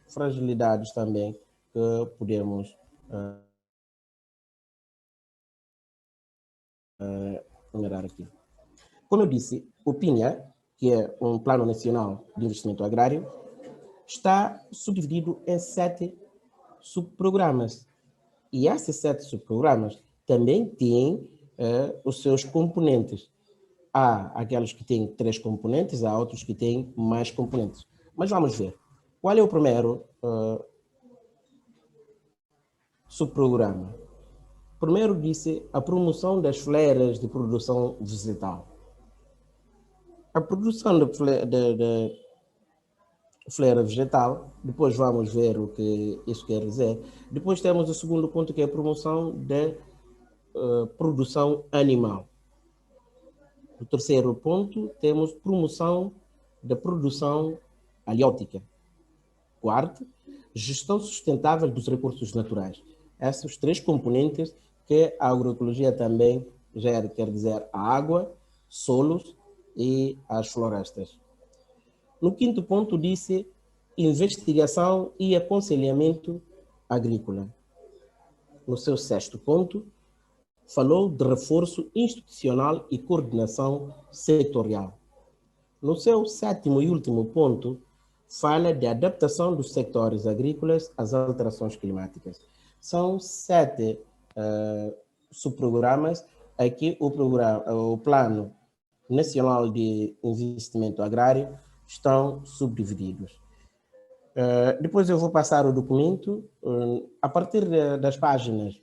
fragilidades também que podemos enumerar aqui. Como eu disse, o PINIA, que é um Plano Nacional de Investimento Agrário, está subdividido em 7 subprogramas. E esses 7 subprogramas também têm os seus componentes. Há aqueles que têm 3 componentes, há outros que têm mais componentes. Mas vamos ver. Qual é o primeiro subprograma? Primeiro disse a promoção das fleiras de produção vegetal. A produção de fleira vegetal, depois vamos ver o que isso quer dizer. Depois temos o segundo ponto, que é a promoção da produção animal. No terceiro ponto, temos promoção da produção haliótica. Quarto, gestão sustentável dos recursos naturais. Esses 3 componentes que a agroecologia também gera, quer dizer a água, solos e as florestas. No quinto ponto, disse investigação e aconselhamento agrícola. No seu sexto ponto, falou de reforço institucional e coordenação setorial. No seu sétimo e último ponto, fala de adaptação dos sectores agrícolas às alterações climáticas. São 7 subprogramas. Aqui o Plano Nacional de Investimento Agrário estão subdivididos. Depois eu vou passar o documento. A partir das páginas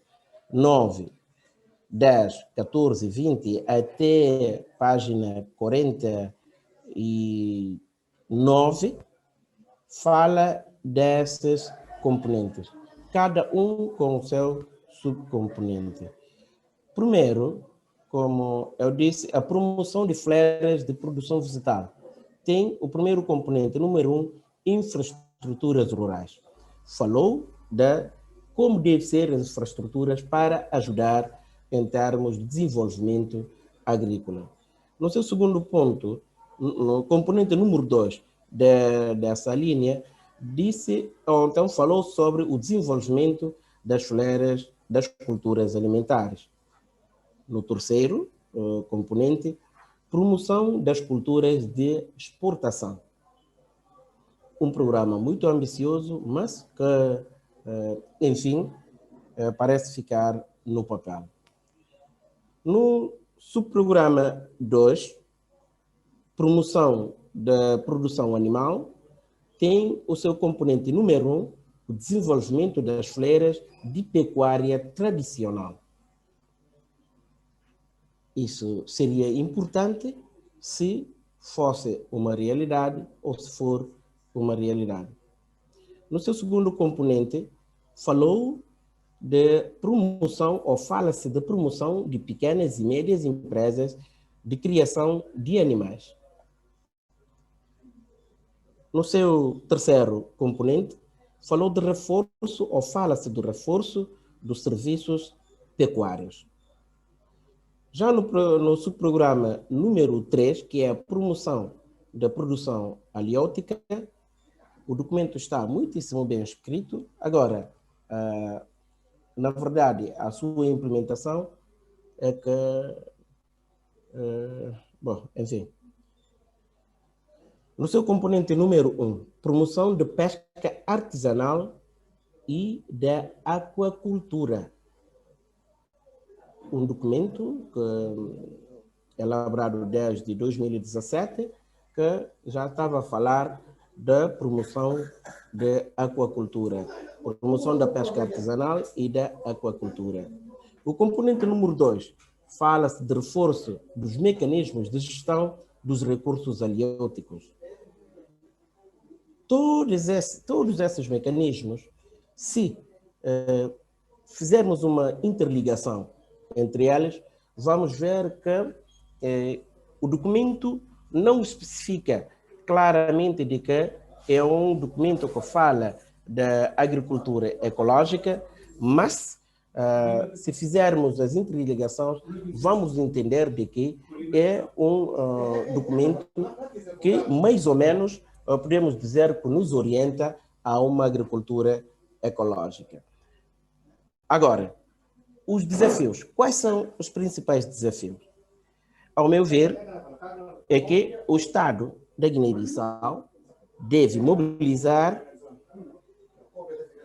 9, 10, 14, 20 até página 49, fala desses componentes, cada um com o seu subcomponente. Primeiro, como eu disse, a promoção de fleiras de produção vegetal. Tem o primeiro componente, número 1, infraestruturas rurais. Falou de como devem ser as infraestruturas para ajudar em termos de desenvolvimento agrícola. No seu segundo ponto, no componente número 2 dessa linha, disse, ou então falou sobre o desenvolvimento das fleiras das culturas alimentares. No terceiro componente, promoção das culturas de exportação. Um programa muito ambicioso, mas que, enfim, parece ficar no papel. No subprograma 2, promoção da produção animal, tem o seu componente número 1, o desenvolvimento das fleiras de pecuária tradicional. Isso seria importante se fosse uma realidade ou se for uma realidade. No seu segundo componente, falou de promoção, ou fala-se de promoção de pequenas e médias empresas de criação de animais. No seu terceiro componente, falou de reforço, ou fala-se do reforço dos serviços pecuários. Já no subprograma número 3, que é a promoção da produção haliótica, o documento está muitíssimo bem escrito. Agora, na verdade, a sua implementação é que, bom, enfim. No seu componente número 1, promoção de pesca artesanal e da aquacultura. um documento elaborado desde 2017, que já estava a falar da promoção da aquacultura, promoção da pesca artesanal e da aquacultura. O componente número 2 fala-se de reforço dos mecanismos de gestão dos recursos halieuticos. Todos esses mecanismos, se fizermos uma interligação entre eles, vamos ver que o documento não especifica claramente de que é um documento que fala da agricultura ecológica, mas se fizermos as interligações, vamos entender de que é um documento que, mais ou menos, podemos dizer que nos orienta a uma agricultura ecológica. Agora, os desafios. Quais são os principais desafios? Ao meu ver, é que o Estado da Guiné-Bissau deve mobilizar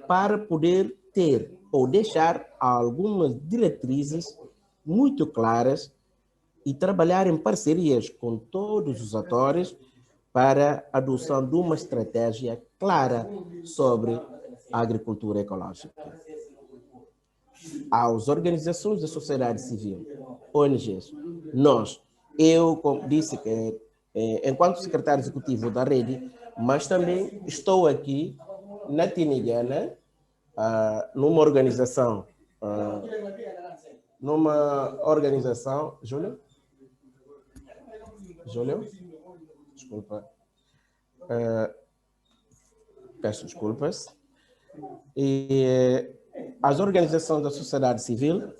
para poder ter ou deixar algumas diretrizes muito claras e trabalhar em parcerias com todos os atores para a adoção de uma estratégia clara sobre a agricultura ecológica. Às organizações da sociedade civil, ONGs, eu como disse que enquanto secretário executivo da rede, mas também estou aqui na Tinigana, numa organização, Júlio? Desculpa. Peço desculpas. E as organizações da sociedade civil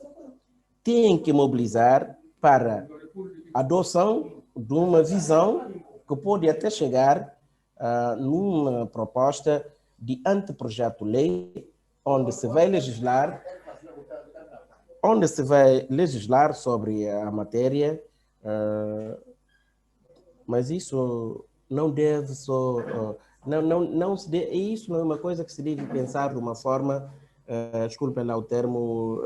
têm que mobilizar para a adoção de uma visão que pode até chegar numa proposta de anteprojeto-lei, onde se vai legislar sobre a matéria, mas isso não deve só... isso não é uma coisa que se deve pensar de uma forma, desculpem lá o termo,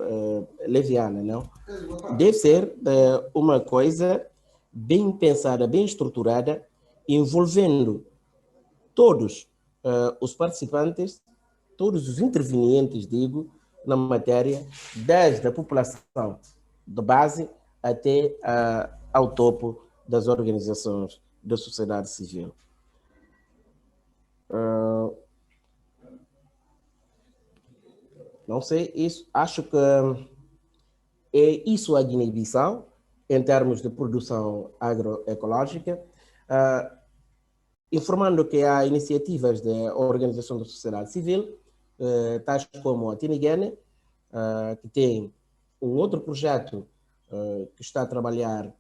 leviana, não? Deve ser uma coisa bem pensada, bem estruturada, envolvendo todos os participantes, todos os intervenientes, digo, na matéria, desde a população de base até ao topo das organizações da sociedade civil. Não sei, acho que é isso a Guiné-Bissau, em termos de produção agroecológica, informando que há iniciativas da organização da sociedade civil, tais como a Tinigene, que tem um outro projeto que está a trabalhar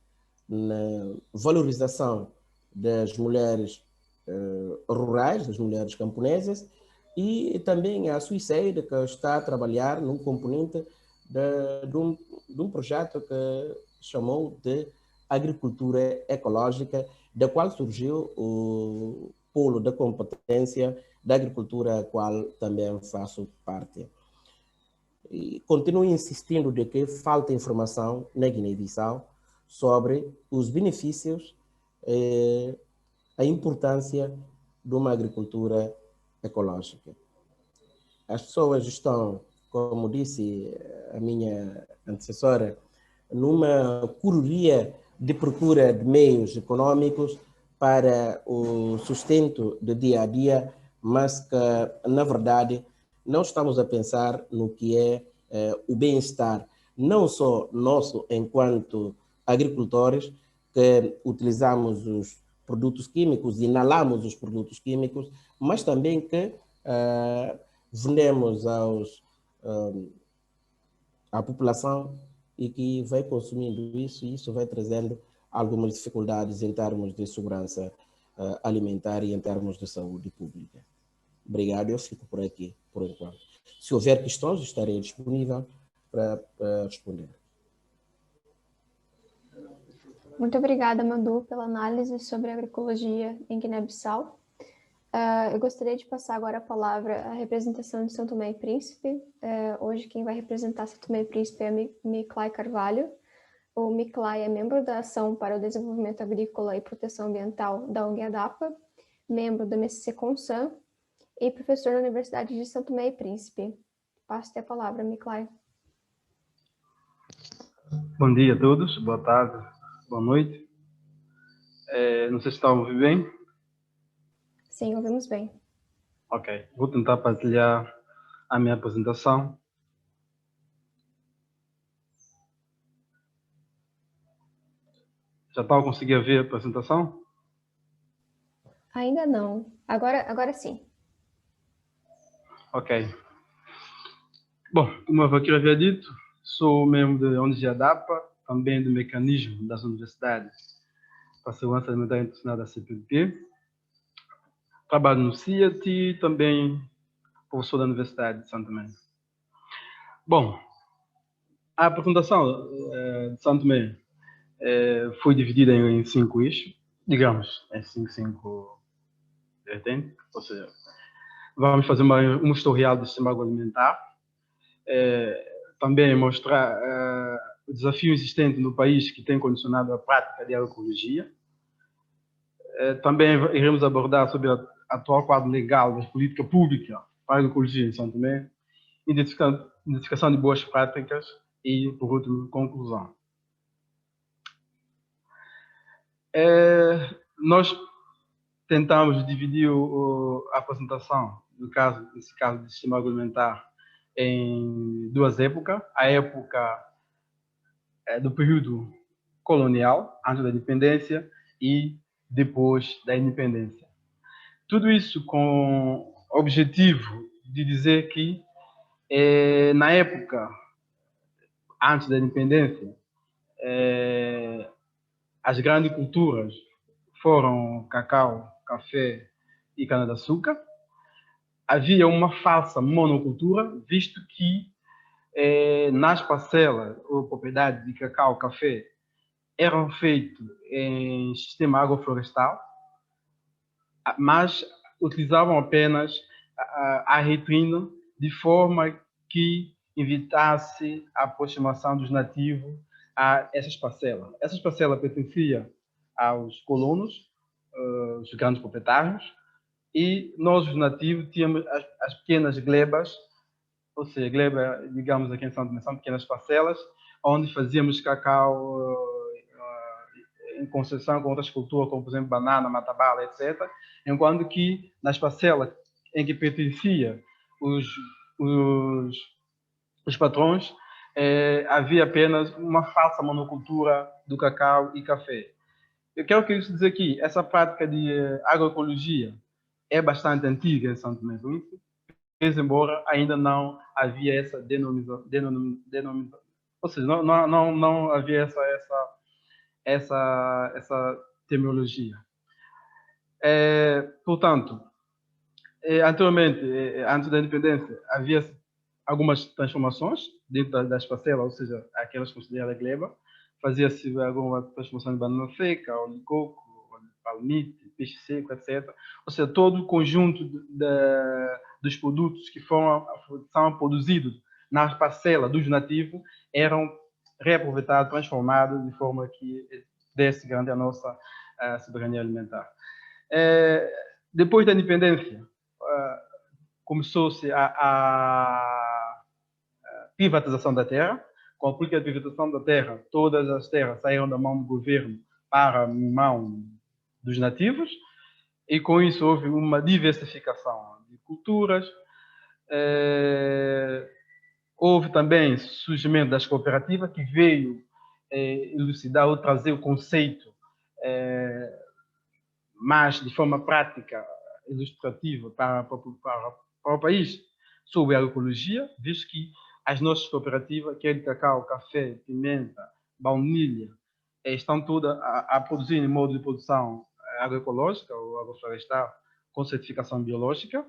na valorização das mulheres rurais, das mulheres camponesas, e também a Suicide, que está a trabalhar num componente de um projeto que chamou de agricultura ecológica, da qual surgiu o polo da competência da agricultura, a qual também faço parte. E continuo insistindo de que falta informação na Guiné-Bissau sobre os benefícios e a importância de uma agricultura ecológica. As pessoas estão, como disse a minha antecessora, numa correria de procura de meios econômicos para o sustento do dia a dia, mas que, na verdade, não estamos a pensar no que é o bem-estar, não só nosso enquanto agricultores, que utilizamos os produtos químicos, inalamos os produtos químicos, mas também que vendemos à população e que vai consumindo isso, e isso vai trazendo algumas dificuldades em termos de segurança alimentar e em termos de saúde pública. Obrigado, eu fico por aqui, por enquanto. Se houver questões, estarei disponível para responder. Muito obrigada, Madu, pela análise sobre a agroecologia em Guiné-Bissau. Eu gostaria de passar agora a palavra à representação de São Tomé e Príncipe. Hoje quem vai representar São Tomé e Príncipe é Miclay Carvalho. O Miclay é membro da Ação para o Desenvolvimento Agrícola e Proteção Ambiental da ONG ADAPA, membro da MSC Consan e professor na Universidade de São Tomé e Príncipe. Passo-te a palavra, Miclay. Bom dia a todos, boa tarde, boa noite. Não sei se estão a ouvir bem. Sim, ouvimos bem. Ok, vou tentar partilhar a minha apresentação. Já estão a conseguir ver a apresentação? Ainda não. Agora sim. Ok. Bom, como a Valquíria havia dito, sou membro da ONG ADAPA, também do mecanismo das universidades para a segurança alimentar internacional da CPLP. Trabalho no CIAT e também professor da Universidade de Santo Tomé. Bom, a apresentação de Santo Tomé foi dividida em 5 eixos, digamos, em 5 vertentes, ou seja, vamos fazer um historial do sistema agroalimentar, também mostrar o desafio existente no país que tem condicionado a prática de agroecologia. Também iremos abordar sobre o atual quadro legal das políticas públicas para a agroecologia em São Tomé, identificação de boas práticas e, por último, conclusão. Nós tentamos dividir a apresentação, nesse caso do sistema agroalimentar, em 2 épocas. A época do período colonial, antes da independência, e depois da independência. Tudo isso com o objetivo de dizer que, na época antes da independência, as grandes culturas foram cacau, café e cana-de-açúcar. Havia uma falsa monocultura, visto que nas parcelas ou propriedades de cacau, café, eram feitos em sistema agroflorestal, mas utilizavam apenas a retrina de forma que evitasse a aproximação dos nativos a essas parcelas. Essas parcelas pertenciam aos colonos, os grandes proprietários, e nós, os nativos, tínhamos as pequenas glebas, ou seja, gleba, digamos aqui em São Tomé, são pequenas parcelas, onde fazíamos cacau em concessão com outras culturas, como por exemplo banana, matabala, etc. Enquanto que nas parcelas em que pertencia os patrões, havia apenas uma falsa monocultura do cacau e café. Eu quero dizer aqui, essa prática de agroecologia é bastante antiga em São Tomé e Príncipe, embora ainda não havia essa denominação, ou seja, não havia essa terminologia. Portanto, anteriormente, antes da independência, havia algumas transformações dentro das parcelas, ou seja, aquelas consideradas gleba. Fazia-se alguma transformação de banana seca, óleo de coco, óleo de palmite, peixe seco, etc. Ou seja, todo o conjunto dos produtos que são produzidos nas parcelas dos nativos eram reaproveitados, transformados de forma que desse grande a nossa soberania alimentar. Depois da independência, começou-se a privatização da terra. Com a política de privatização da terra, todas as terras saíram da mão do governo para a mão dos nativos, e com isso houve uma diversificação de culturas. Houve também surgimento das cooperativas, que veio elucidar ou trazer o conceito mais de forma prática, ilustrativa para o país sobre a agroecologia, visto que as nossas cooperativas, que é de cacau, café, pimenta, baunilha, estão todas a produzir em modo de produção agroecológica ou agroflorestal com certificação biológica.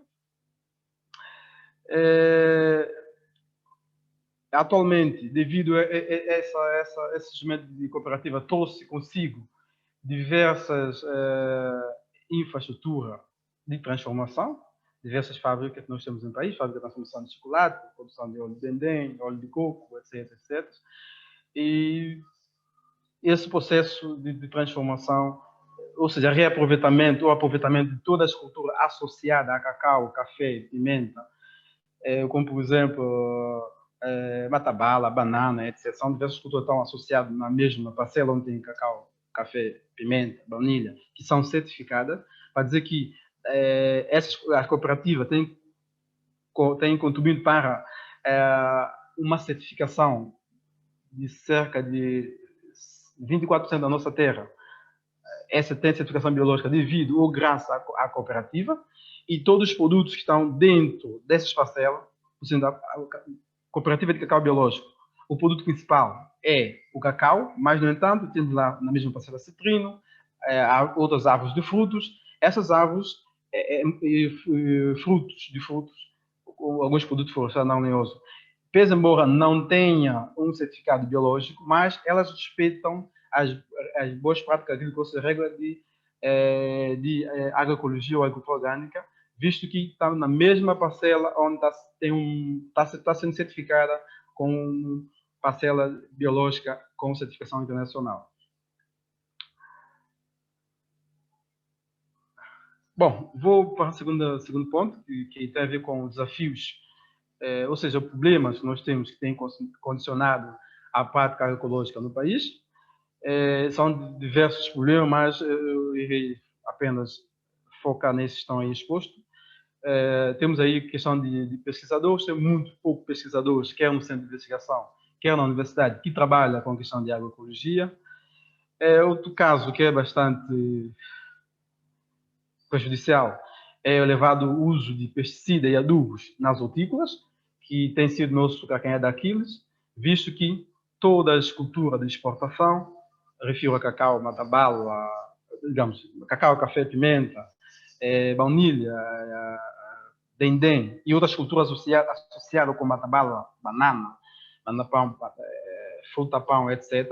Atualmente, devido a esse surgimento de cooperativa, trouxe consigo diversas infraestruturas de transformação, diversas fábricas que nós temos no país, fábrica de transformação de chocolate, produção de óleo de dendém, óleo de coco, etc, etc. E esse processo de transformação, ou seja, reaproveitamento ou aproveitamento de toda a cultura associada a cacau, café, pimenta, como por exemplo matabala, banana, etc. São diversas culturas que estão associadas na mesma parcela onde tem cacau, café, pimenta, baunilha, que são certificadas, para dizer que as cooperativas têm contribuído para uma certificação de cerca de 24% da nossa terra. Essa tem certificação biológica devido ou graças à cooperativa, e todos os produtos que estão dentro dessas parcelas, por exemplo, a cooperativa de cacau biológico, o produto principal é o cacau, mas, no entanto, temos lá na mesma parcela citrino, outras árvores de frutos. Essas árvores, frutos, alguns produtos florestais não lenhosos, pese embora não tenha um certificado biológico, mas elas respeitam as boas práticas agrícolas, as regras de agroecologia ou agricultura orgânica, visto que está na mesma parcela onde está sendo certificada com parcela biológica com certificação internacional. Bom, vou para o segundo ponto, que tem a ver com os desafios, ou seja, problemas que nós temos que têm condicionado a prática agroecológica no país. São diversos problemas, mas eu irei apenas focar nesses que estão aí expostos. Temos aí a questão de pesquisadores, tem muito pouco pesquisadores, quer no centro de investigação, quer na universidade, que trabalha com a questão de agroecologia. Outro caso que é bastante prejudicial é o elevado uso de pesticidas e adubos nas hortícolas, que tem sido nosso calcanhar de Aquiles, visto que toda a cultura de exportação, refiro a cacau, matabala, digamos, cacau, café, pimenta, baunilha, dendém e outras culturas associadas com matabala, banana, banana-pão, fruta-pão, etc.,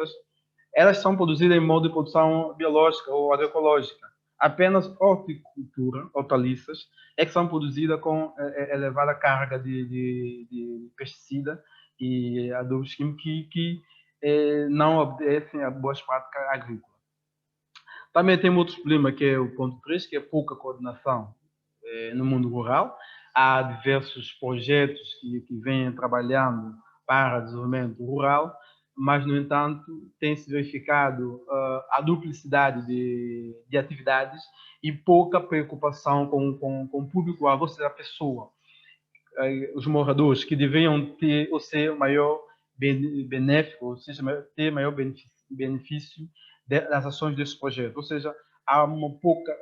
elas são produzidas em modo de produção biológica ou agroecológica. Apenas horticultura, hortaliças, é que são produzidas com elevada carga de pesticida e adubos químicos que não obedecem a boas práticas agrícolas. Também tem outro problema, que é o ponto 3, que é pouca coordenação no mundo rural. Há diversos projetos que vêm trabalhando para o desenvolvimento rural, mas, no entanto, tem-se verificado a duplicidade de atividades e pouca preocupação com o público-alvo, ou seja, a pessoa, os moradores, que deveriam ter ou ser maior benéfico, ou seja, ter maior benefício das ações desse projeto. Ou seja, há uma pouca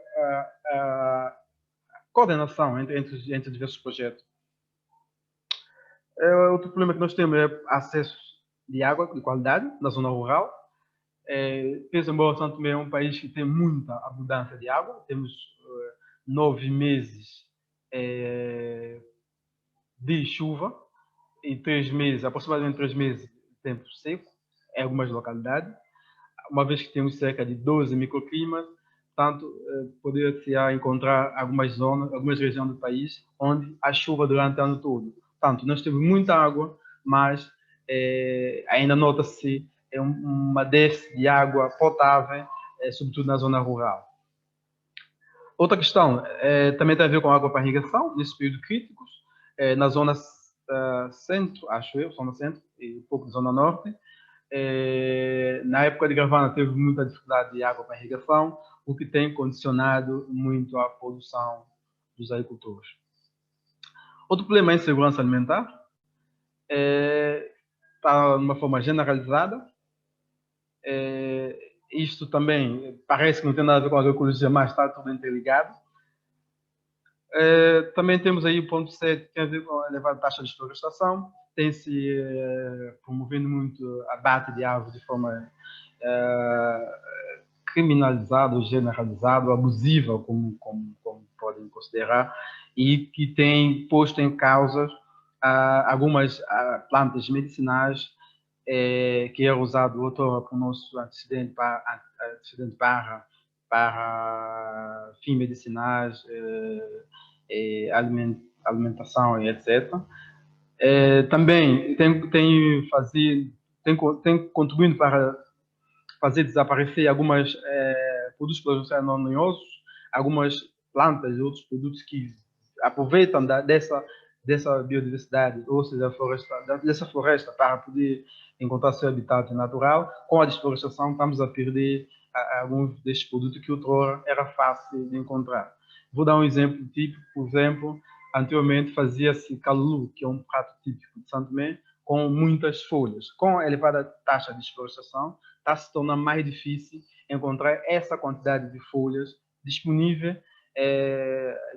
coordenação entre diversos projetos. Outro problema que nós temos é acesso de água de qualidade na zona rural. Pese embora São Tomé é um país que tem muita abundância de água, temos 9 meses de chuva e 3 meses, aproximadamente 3 meses de tempo seco em algumas localidades, uma vez que temos cerca de 12 microclimas. Tanto poder-se encontrar algumas regiões do país onde há chuva durante o ano todo. Tanto nós temos muita água, mas ainda nota-se uma déficit de água potável, sobretudo na zona rural. Outra questão também tem a ver com água para irrigação, nesse período crítico, na zona centro, acho eu, zona centro e um pouco da zona norte. Na época de Gravana teve muita dificuldade de água para irrigação, o que tem condicionado muito a produção dos agricultores. Outro problema é a insegurança alimentar, está de uma forma generalizada. Isto também parece que não tem nada a ver com a agroecologia, mas está tudo interligado. Também temos aí o ponto 7, que tem a ver com a elevada taxa de desflorestação. Tem-se promovendo muito abate de árvores de forma criminalizada, generalizada, abusiva, como podem considerar, e que tem posto em causa algumas plantas medicinais que era usado por nosso antecedente para para fins medicinais, alimentação e etc. Também tem contribuído para fazer desaparecer alguns produtos florestais não lenhosos, algumas plantas e outros produtos que aproveitam dessa biodiversidade, ou seja, dessa floresta para poder encontrar seu habitat natural. Com a desflorestação estamos a perder alguns destes produtos que outrora era fácil de encontrar. Vou dar um exemplo típico. Por exemplo, anteriormente fazia-se calulu, que é um prato típico de Santo Tomé, com muitas folhas. Com a elevada taxa de desflorestação, está se tornando mais difícil encontrar essa quantidade de folhas disponível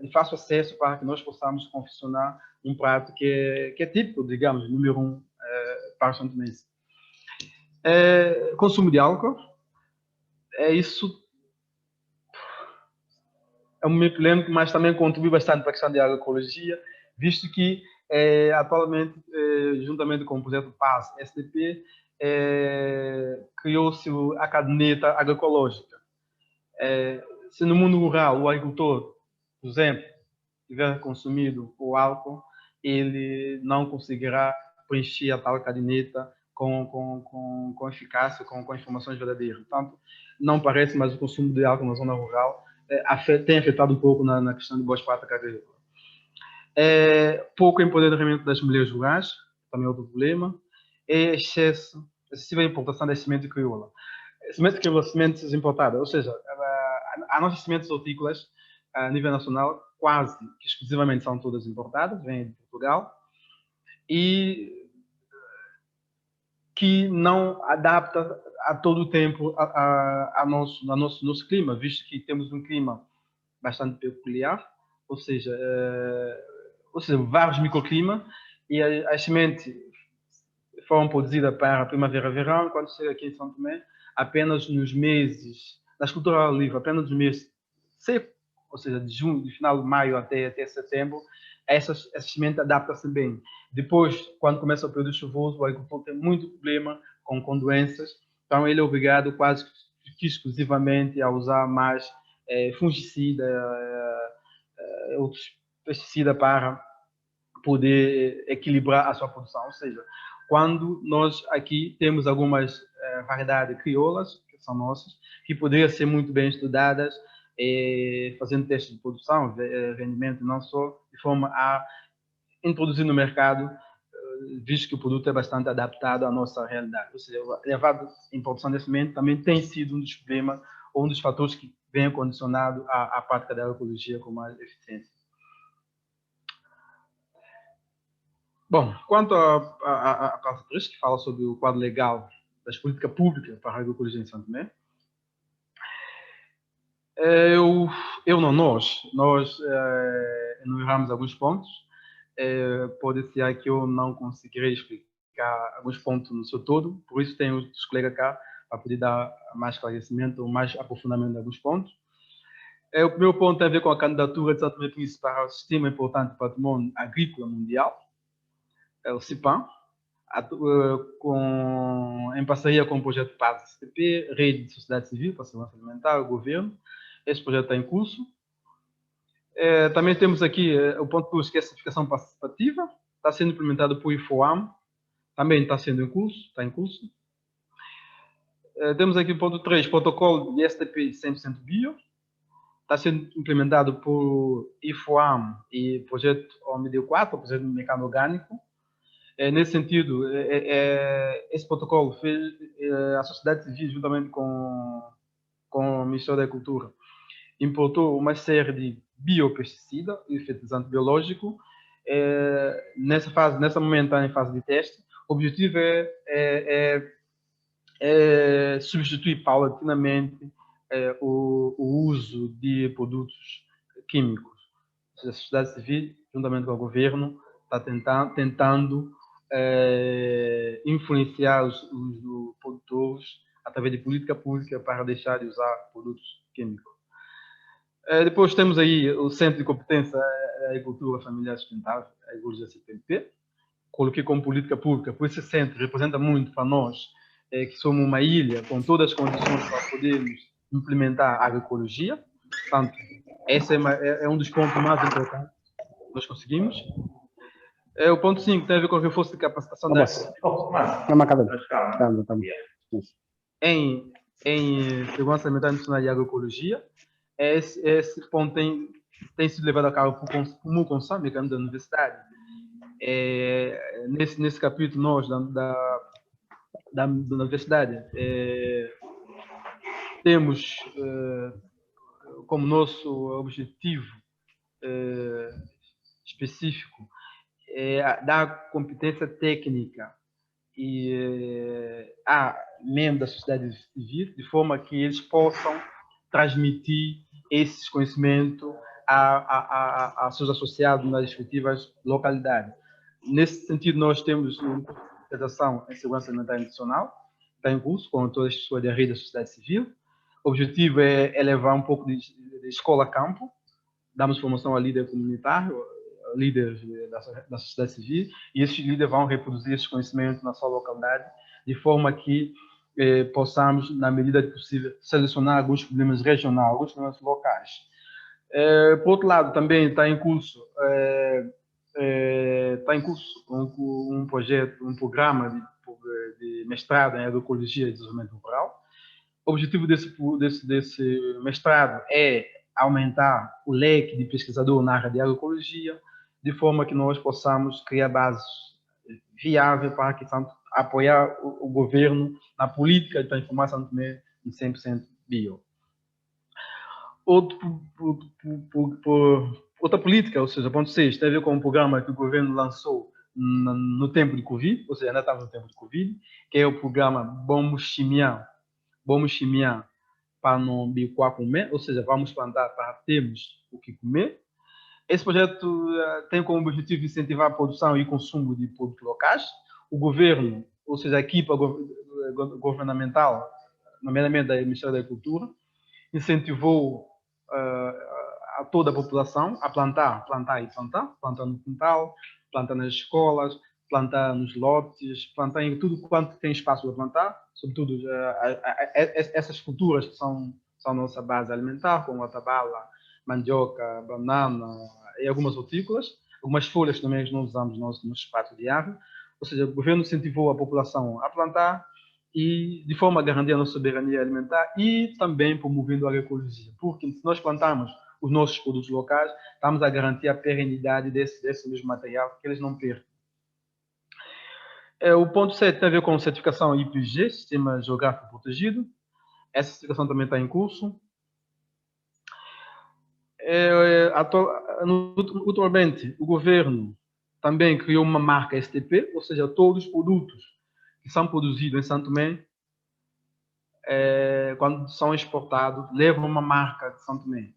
de fácil acesso para que nós possamos confeccionar um prato que é típico, digamos, número 1 para Santo Tomé. Consumo de álcool, isso é um meio polêmico, mas também contribui bastante para a questão da agroecologia, visto que atualmente, juntamente com o projeto PAS SDP, criou-se a caderneta agroecológica. Se no mundo rural o agricultor, por exemplo, tiver consumido o álcool, ele não conseguirá preencher a tal caderneta com eficácia, com informações verdadeiras. Portanto, não parece, mas o consumo de álcool na zona rural tem afetado um pouco na questão de boas práticas agrícolas. Pouco empoderamento das mulheres rurais, também é outro problema. Excessiva importação das sementes crioula. Sementes crioula, sementes importadas, ou seja, as nossas sementes hortícolas, a nível nacional, quase que exclusivamente são todas importadas, vêm de Portugal, e que não adapta a todo o tempo ao nosso clima, visto que temos um clima bastante peculiar, ou seja, vários microclimas, e as sementes foram produzidas para a primavera-verão, quando chega aqui em São Tomé, apenas nos meses, nas culturas livres, apenas nos meses secos, ou seja, de junho, de final de maio até setembro, essa semente adapta-se bem. Depois, quando começa o período chuvoso, o agricultor tem muito problema com doenças, então ele é obrigado quase que exclusivamente a usar mais fungicida, outros pesticidas para poder equilibrar a sua produção. Ou seja, quando nós aqui temos algumas variedades crioulas, que são nossas, que poderiam ser muito bem estudadas, fazendo testes de produção, rendimento, não só, de forma a introduzir no mercado, visto que o produto é bastante adaptado à nossa realidade. Ou seja, a elevada importação de semente também tem sido um dos problemas, ou um dos fatores que vem condicionado à prática da agroecologia com mais eficiência. Bom, quanto à parte 3, que fala sobre o quadro legal das políticas públicas para a agroecologia em Santo Tomé, nós enumeramos alguns pontos. Pode ser que eu não conseguirei explicar alguns pontos no seu todo, por isso tenho os colegas cá para poder dar mais esclarecimento ou mais aprofundamento de alguns pontos. O primeiro ponto tem a ver com a candidatura de Santo Tomé para o Sistema Importante de Patrimônio Agrícola Mundial, o CIPAM, em parceria com o projeto PAS-STP, Rede de Sociedade Civil para a Segurança Alimentar, o governo. Esse projeto está em curso. Também temos aqui o ponto 2, que é a certificação participativa, está sendo implementado por IFOAM, também está em curso. Temos aqui o ponto 3, protocolo de STP 100% bio, está sendo implementado por IFOAM e projeto OMD4, o projeto de mercado orgânico. Nesse sentido, esse protocolo fez a sociedade civil, juntamente com o Ministério da Agricultura, importou uma série de biopesticidas e fertilizante biológico. Nesse momento está em fase de teste. O objetivo é substituir paulatinamente o uso de produtos químicos. A sociedade civil, juntamente com o governo, está tentando influenciar os produtores através de política pública para deixar de usar produtos químicos. Depois temos aí o Centro de Competência Agricultura Familiar Sustentável, a agricultura CPMP. Coloquei como política pública, por esse centro representa muito para nós, que somos uma ilha com todas as condições para podermos implementar a agroecologia. Portanto, esse é um dos pontos mais importantes que nós conseguimos. O ponto 5 tem a ver com o reforço de capacitação em segurança alimentar nacional e agroecologia. Esse ponto tem sido levado a cabo por MUCONSAM, mecanismo da universidade. Nesse capítulo, nós, da universidade, temos como nosso objetivo específico dar competência técnica a membros da sociedade civil, de forma que eles possam transmitir esses conhecimentos a seus associados nas respectivas localidades. Nesse sentido, nós temos uma especialização em segurança alimentar nacional, está em curso com todas as pessoas da rede da sociedade civil. O objetivo é levar um pouco de escola a campo, damos formação a líder comunitário, líderes da sociedade civil, e esses líderes vão reproduzir esses conhecimentos na sua localidade, de forma que possamos, na medida do possível, selecionar alguns problemas regionais, alguns problemas locais. Por outro lado, também está em curso um projeto, um programa de mestrado em agroecologia e desenvolvimento rural. O objetivo desse mestrado é aumentar o leque de pesquisador na área de agroecologia, de forma que nós possamos criar bases viáveis para que apoiar o governo na política de transformação do meio em 100% bio. Outra política, ou seja, ponto 6, tem a ver com um programa que o governo lançou no tempo de Covid, ou seja, ainda estava no tempo de Covid, que é o programa Bomo Chimian para não bicoar comer, ou seja, vamos plantar para termos o que comer. Esse projeto tem como objetivo incentivar a produção e consumo de produtos locais. O governo, ou seja, a equipa governamental, nomeadamente da Ministério da Agricultura, incentivou a toda a população a plantar no quintal, plantar nas escolas, plantar nos lotes, plantar em tudo quanto tem espaço para plantar, sobretudo essas culturas que são a nossa base alimentar, como a tabala, mandioca, banana e algumas hortícolas, algumas folhas também que nós usamos no espaço diário. Ou seja, o governo incentivou a população a plantar e de forma a garantir a nossa soberania alimentar e também promovendo a agroecologia, porque se nós plantarmos os nossos produtos locais, estamos a garantir a perenidade desse mesmo material, que eles não percam. O ponto 7 tem a ver com certificação IPG, Sistema Geográfico Protegido. Essa certificação também está em curso. Atualmente, o governo também criou uma marca STP, ou seja, todos os produtos que são produzidos em Santo Tomé, quando são exportados, levam uma marca de Santo Tomé.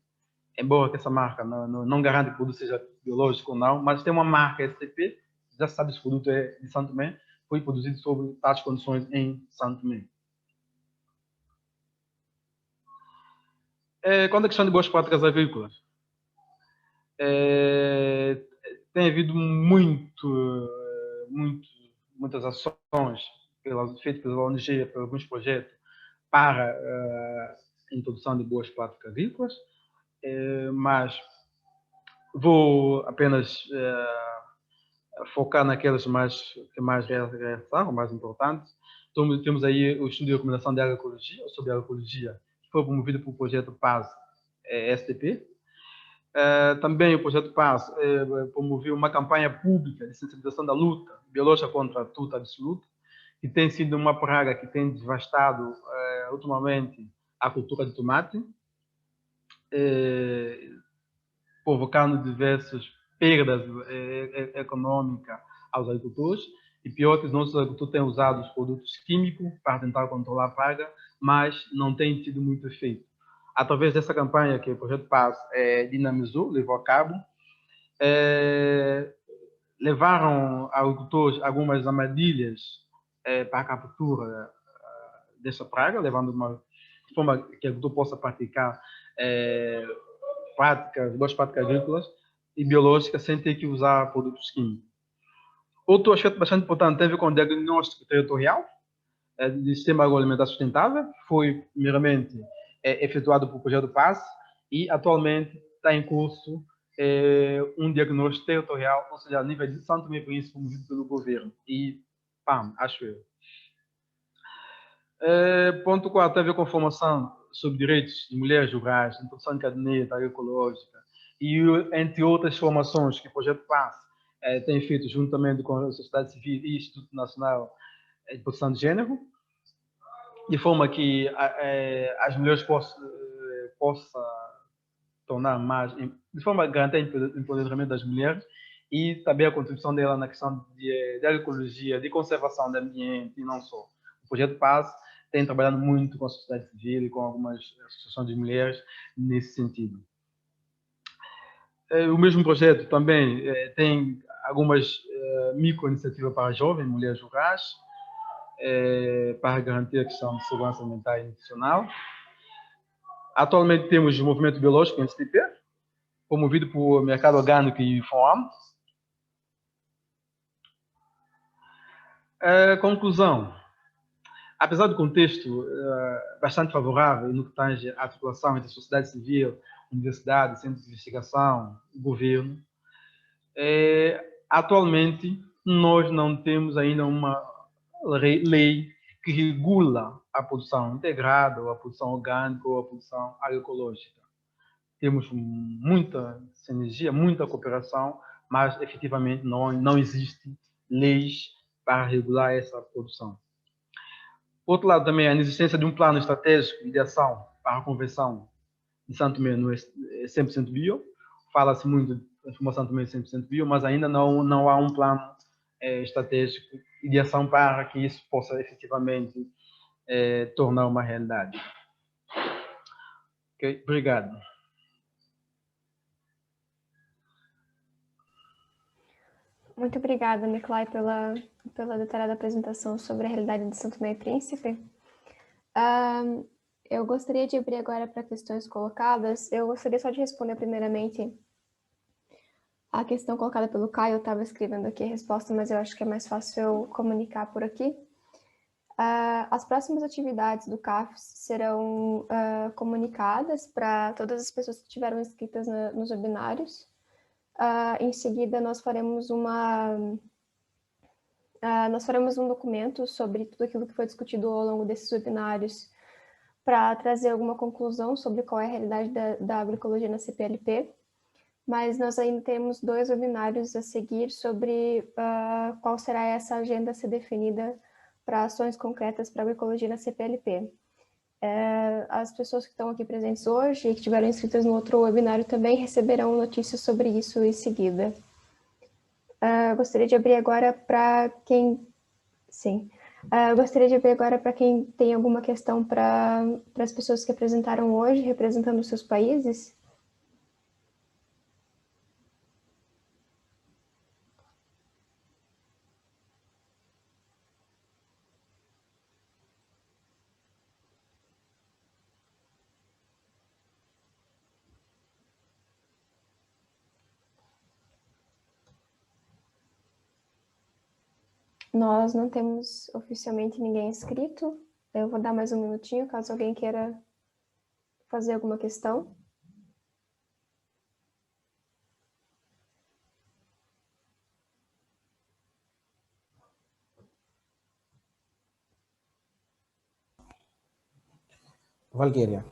Embora que essa marca não garante que o produto seja biológico ou não, mas tem uma marca STP, já sabe se o produto é de Santo Tomé, foi produzido sob tais condições em Santo Tomé. Quanto à questão de boas práticas agrícolas, tem havido muitas ações feitas pela ONG, por alguns projetos, para a introdução de boas práticas agrícolas, mas vou apenas focar naquelas que mais realizaram, mais importantes. Então, temos aí o estudo de recomendação de agroecologia, sobre agroecologia, que foi promovido pelo projeto PAS STP. Também o projeto PAS promoveu uma campanha pública de sensibilização da luta biológica contra a tuta absoluta, que tem sido uma praga que tem devastado ultimamente a cultura de tomate, provocando diversas perdas econômicas aos agricultores, e pior que os nossos agricultores têm usado os produtos químicos para tentar controlar a praga, mas não tem tido muito efeito. Através dessa campanha que o Projeto Paz dinamizou, levou a cabo, levaram agricultores algumas armadilhas para a captura dessa praga, levando de forma que o agricultor possa praticar boas práticas agrícolas e biológicas sem ter que usar produtos químicos. Outro aspecto bastante importante tem a ver com o diagnóstico territorial do sistema agroalimentar sustentável, que foi, primeiramente, efetuado por projeto PASS e atualmente está em curso um diagnóstico territorial, ou seja, a nível de Santo Tomé e Príncipe, promovido pelo governo. E, pam, acho eu. Ponto 4 tem a ver com formação sobre direitos de mulheres rurais, introdução de caderneta agroecológica e, entre outras formações que o projeto PASS tem feito juntamente com a sociedade civil e o Instituto Nacional de Produção de Gênero, de forma que as mulheres possam tornar mais, de forma a garantir o empoderamento das mulheres e também a contribuição dela na questão de agroecologia, de conservação do ambiente e não só. O projeto PASS tem trabalhado muito com a sociedade civil e com algumas associações de mulheres nesse sentido. O mesmo projeto também tem algumas micro-iniciativas para jovens, mulheres rurais, para garantir a questão de segurança alimentar e nutricional. Atualmente temos o movimento biológico, MCP, promovido por Mercado Orgânico e FOAM. Conclusão. Apesar do contexto bastante favorável no que tange à articulação entre a sociedade civil, universidade, centros de investigação, governo, atualmente nós não temos ainda uma lei que regula a produção integrada, ou a produção orgânica, ou a produção agroecológica. Temos muita sinergia, muita cooperação, mas efetivamente não existem leis para regular essa produção. Por outro lado, também a inexistência de um plano estratégico de ação para a conversão de Santo Tomé no 100% bio. Fala-se muito de transformação também 100% bio, mas ainda não há um plano estratégico de ação para que isso possa efetivamente tornar uma realidade. Ok, obrigado. Muito obrigada, Nicolai, pela detalhada apresentação sobre a realidade de Santo Tomé e Príncipe. Eu gostaria de abrir agora para questões colocadas. Eu gostaria só de responder primeiramente a questão colocada pelo Caio. Eu estava escrevendo aqui a resposta, mas eu acho que é mais fácil eu comunicar por aqui. As próximas atividades do CAFES serão comunicadas para todas as pessoas que estiveram inscritas nos webinários. Em seguida, nós faremos um documento sobre tudo aquilo que foi discutido ao longo desses webinários para trazer alguma conclusão sobre qual é a realidade da agroecologia na CPLP. Mas nós ainda temos 2 webinários a seguir sobre qual será essa agenda a ser definida para ações concretas para a agroecologia na CPLP. As pessoas que estão aqui presentes hoje e que estiveram inscritas no outro webinário também receberão notícias sobre isso em seguida. Gostaria de abrir agora para quem... Sim. Gostaria de abrir agora para quem tem alguma questão para as pessoas que apresentaram hoje, representando os seus países. Nós não temos oficialmente ninguém inscrito. Eu vou dar mais um minutinho, caso alguém queira fazer alguma questão. Valquíria.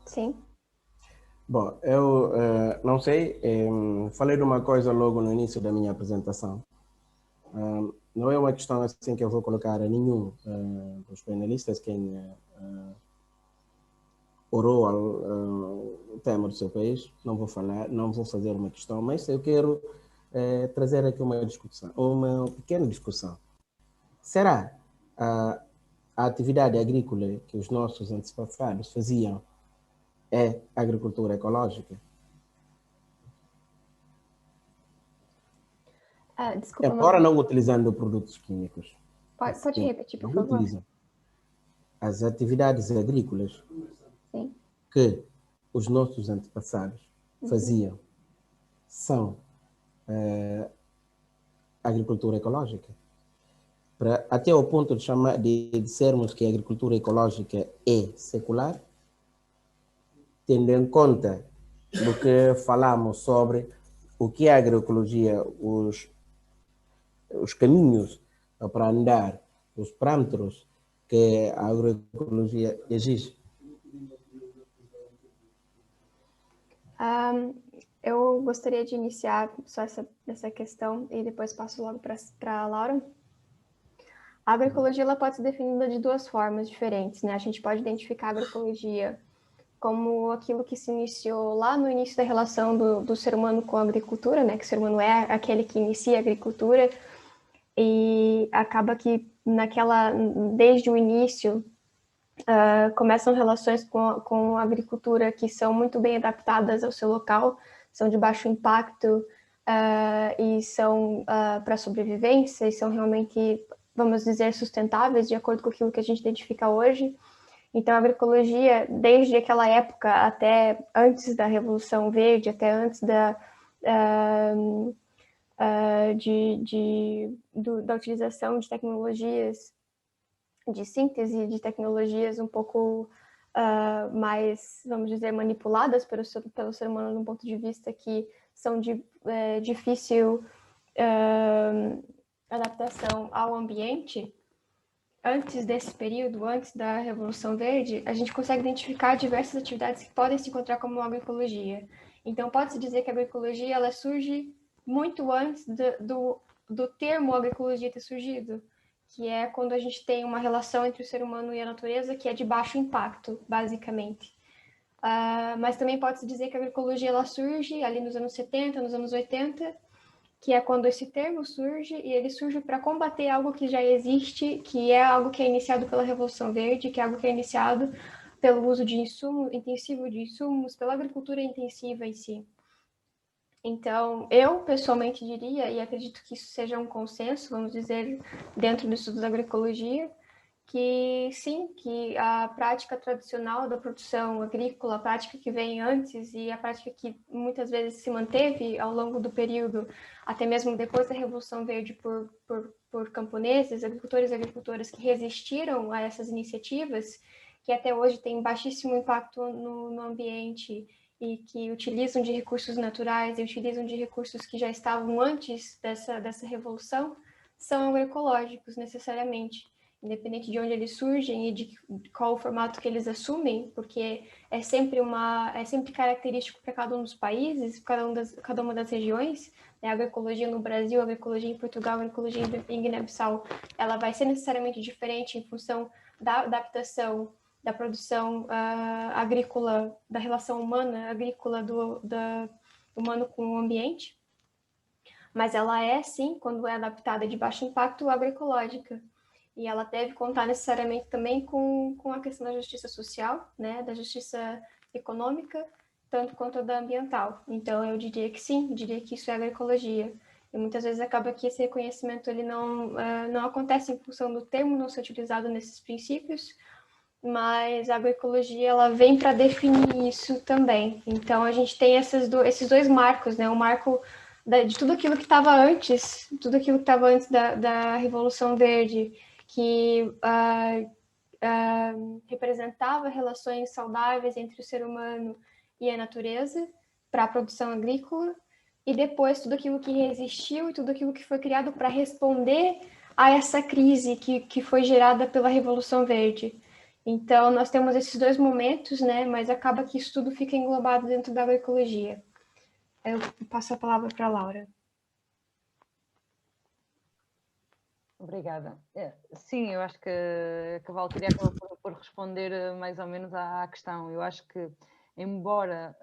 Sim. Bom, eu não sei, falei de uma coisa logo no início da minha apresentação. Não é uma questão assim que eu vou colocar a nenhum dos panelistas, quem orou o tema do seu país. Não vou falar, não vou fazer uma questão, mas eu quero trazer aqui uma discussão, uma pequena discussão. Será a atividade agrícola que os nossos antepassados faziam é agricultura ecológica? Desculpa, embora não utilizando produtos químicos. Pode repetir, por favor. Utilizam. As atividades agrícolas Sim. que os nossos antepassados faziam são agricultura ecológica? Até o ponto de sermos que a agricultura ecológica é secular? tendo em conta do que falamos sobre o que é a agroecologia, os caminhos para andar, os parâmetros que a agroecologia exige? Eu gostaria de iniciar só essa questão e depois passo logo para a Laura. A agroecologia ela pode ser definida de duas formas diferentes, né? A gente pode identificar a agroecologia como aquilo que se iniciou lá no início da relação do ser humano com a agricultura, né? Que o ser humano é aquele que inicia a agricultura e acaba que desde o início, começam relações com a agricultura que são muito bem adaptadas ao seu local, são de baixo impacto e são para sobrevivência e são realmente, vamos dizer, sustentáveis de acordo com aquilo que a gente identifica hoje. Então, a agroecologia, desde aquela época até antes da Revolução Verde, até antes da utilização de tecnologias de síntese, de tecnologias um pouco mais, vamos dizer, manipuladas pelo ser humano de um ponto de vista que são de difícil adaptação ao ambiente. Antes desse período, antes da Revolução Verde, a gente consegue identificar diversas atividades que podem se encontrar como agroecologia. Então, pode-se dizer que a agroecologia ela surge muito antes do termo agroecologia ter surgido, que é quando a gente tem uma relação entre o ser humano e a natureza que é de baixo impacto, basicamente. Mas também pode-se dizer que a agroecologia ela surge ali nos anos 70, nos anos 80, que é quando esse termo surge, e ele surge para combater algo que já existe, que é algo que é iniciado pela Revolução Verde, que é algo que é iniciado pelo uso de intensivo de insumos, pela agricultura intensiva em si. Então, eu pessoalmente diria, e acredito que isso seja um consenso, vamos dizer, dentro do estudo da agroecologia, que sim, que a prática tradicional da produção agrícola, a prática que vem antes e a prática que muitas vezes se manteve ao longo do período, até mesmo depois da Revolução Verde, por camponeses, agricultores e agricultoras que resistiram a essas iniciativas, que até hoje têm baixíssimo impacto no ambiente e que utilizam de recursos naturais e utilizam de recursos que já estavam antes dessa revolução, são agroecológicos necessariamente. Independente de onde eles surgem e de qual o formato que eles assumem, porque é sempre característico para cada um dos países, cada uma das regiões. A agroecologia no Brasil, a agroecologia em Portugal, a agroecologia em Guiné-Bissau, ela vai ser necessariamente diferente em função da adaptação da produção agrícola, da relação humana agrícola do humano com o ambiente. Mas ela é, sim, quando é adaptada de baixo impacto, agroecológica. E ela deve contar necessariamente também com a questão da justiça social, né, da justiça econômica, tanto quanto a da ambiental. Então, eu diria que sim, eu diria que isso é agroecologia. E muitas vezes acaba que esse reconhecimento ele não acontece em função do termo não ser utilizado nesses princípios, mas a agroecologia ela vem para definir isso também. Então, a gente tem esses dois marcos, né, o marco de tudo aquilo que estava antes, da Revolução Verde, que representava relações saudáveis entre o ser humano e a natureza para a produção agrícola, e depois tudo aquilo que resistiu e tudo aquilo que foi criado para responder a essa crise que foi gerada pela Revolução Verde. Então, nós temos esses dois momentos, né, mas acaba que isso tudo fica englobado dentro da agroecologia. Eu passo a palavra para a Laura. Obrigada. Sim, eu acho que a Valquíria acabou por responder mais ou menos à questão. Eu acho que, embora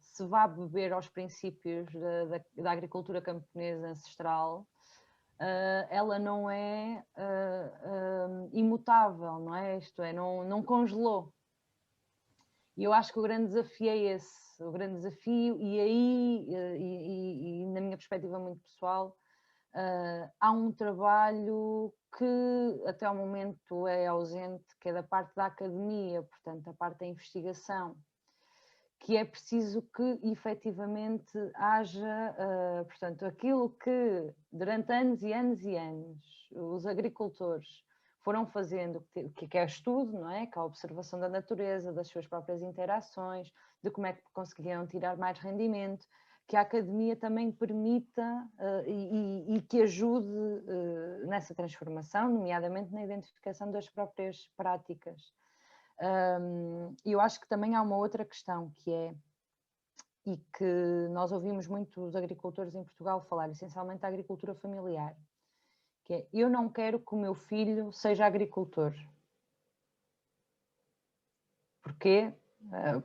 se vá beber aos princípios da agricultura camponesa ancestral, ela não é imutável, não é? Isto é, não congelou. E eu acho que o grande desafio é esse, o grande desafio, e aí, e na minha perspectiva muito pessoal, há um trabalho que até ao momento é ausente, que é da parte da academia, portanto, a parte da investigação, que é preciso que efetivamente haja, portanto, aquilo que durante anos e anos e anos os agricultores foram fazendo, que é estudo, não é? Que é a observação da natureza, das suas próprias interações, de como é que conseguiam tirar mais rendimento, que a academia também permita e que ajude nessa transformação, nomeadamente na identificação das próprias práticas. E eu acho que também há uma outra questão que é, e que nós ouvimos muito os agricultores em Portugal falar, essencialmente da agricultura familiar, que é, eu não quero que o meu filho seja agricultor. Porquê?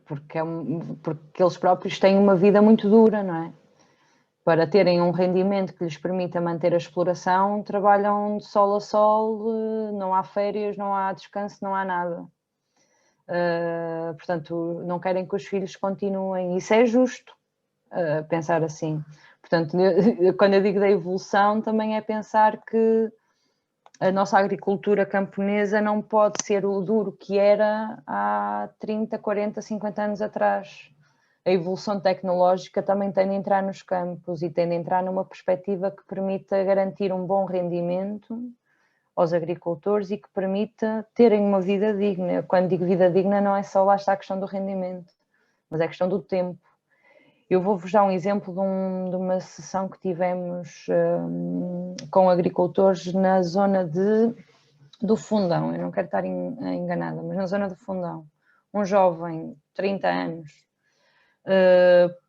Porque eles próprios têm uma vida muito dura, não é? Para terem um rendimento que lhes permita manter a exploração, trabalham de sol a sol, não há férias, não há descanso, não há nada. Portanto, não querem que os filhos continuem. Isso é justo, pensar assim. Portanto, quando eu digo da evolução, também é pensar que a nossa agricultura camponesa não pode ser o duro que era há 30, 40, 50 anos atrás. A evolução tecnológica também tem de entrar nos campos e tem de entrar numa perspectiva que permita garantir um bom rendimento aos agricultores e que permita terem uma vida digna. Quando digo vida digna, não é só lá está a questão do rendimento, mas é a questão do tempo. Eu vou-vos dar um exemplo de uma sessão que tivemos com agricultores na zona do Fundão. Eu não quero estar enganada, mas na zona do Fundão. Um jovem, 30 anos,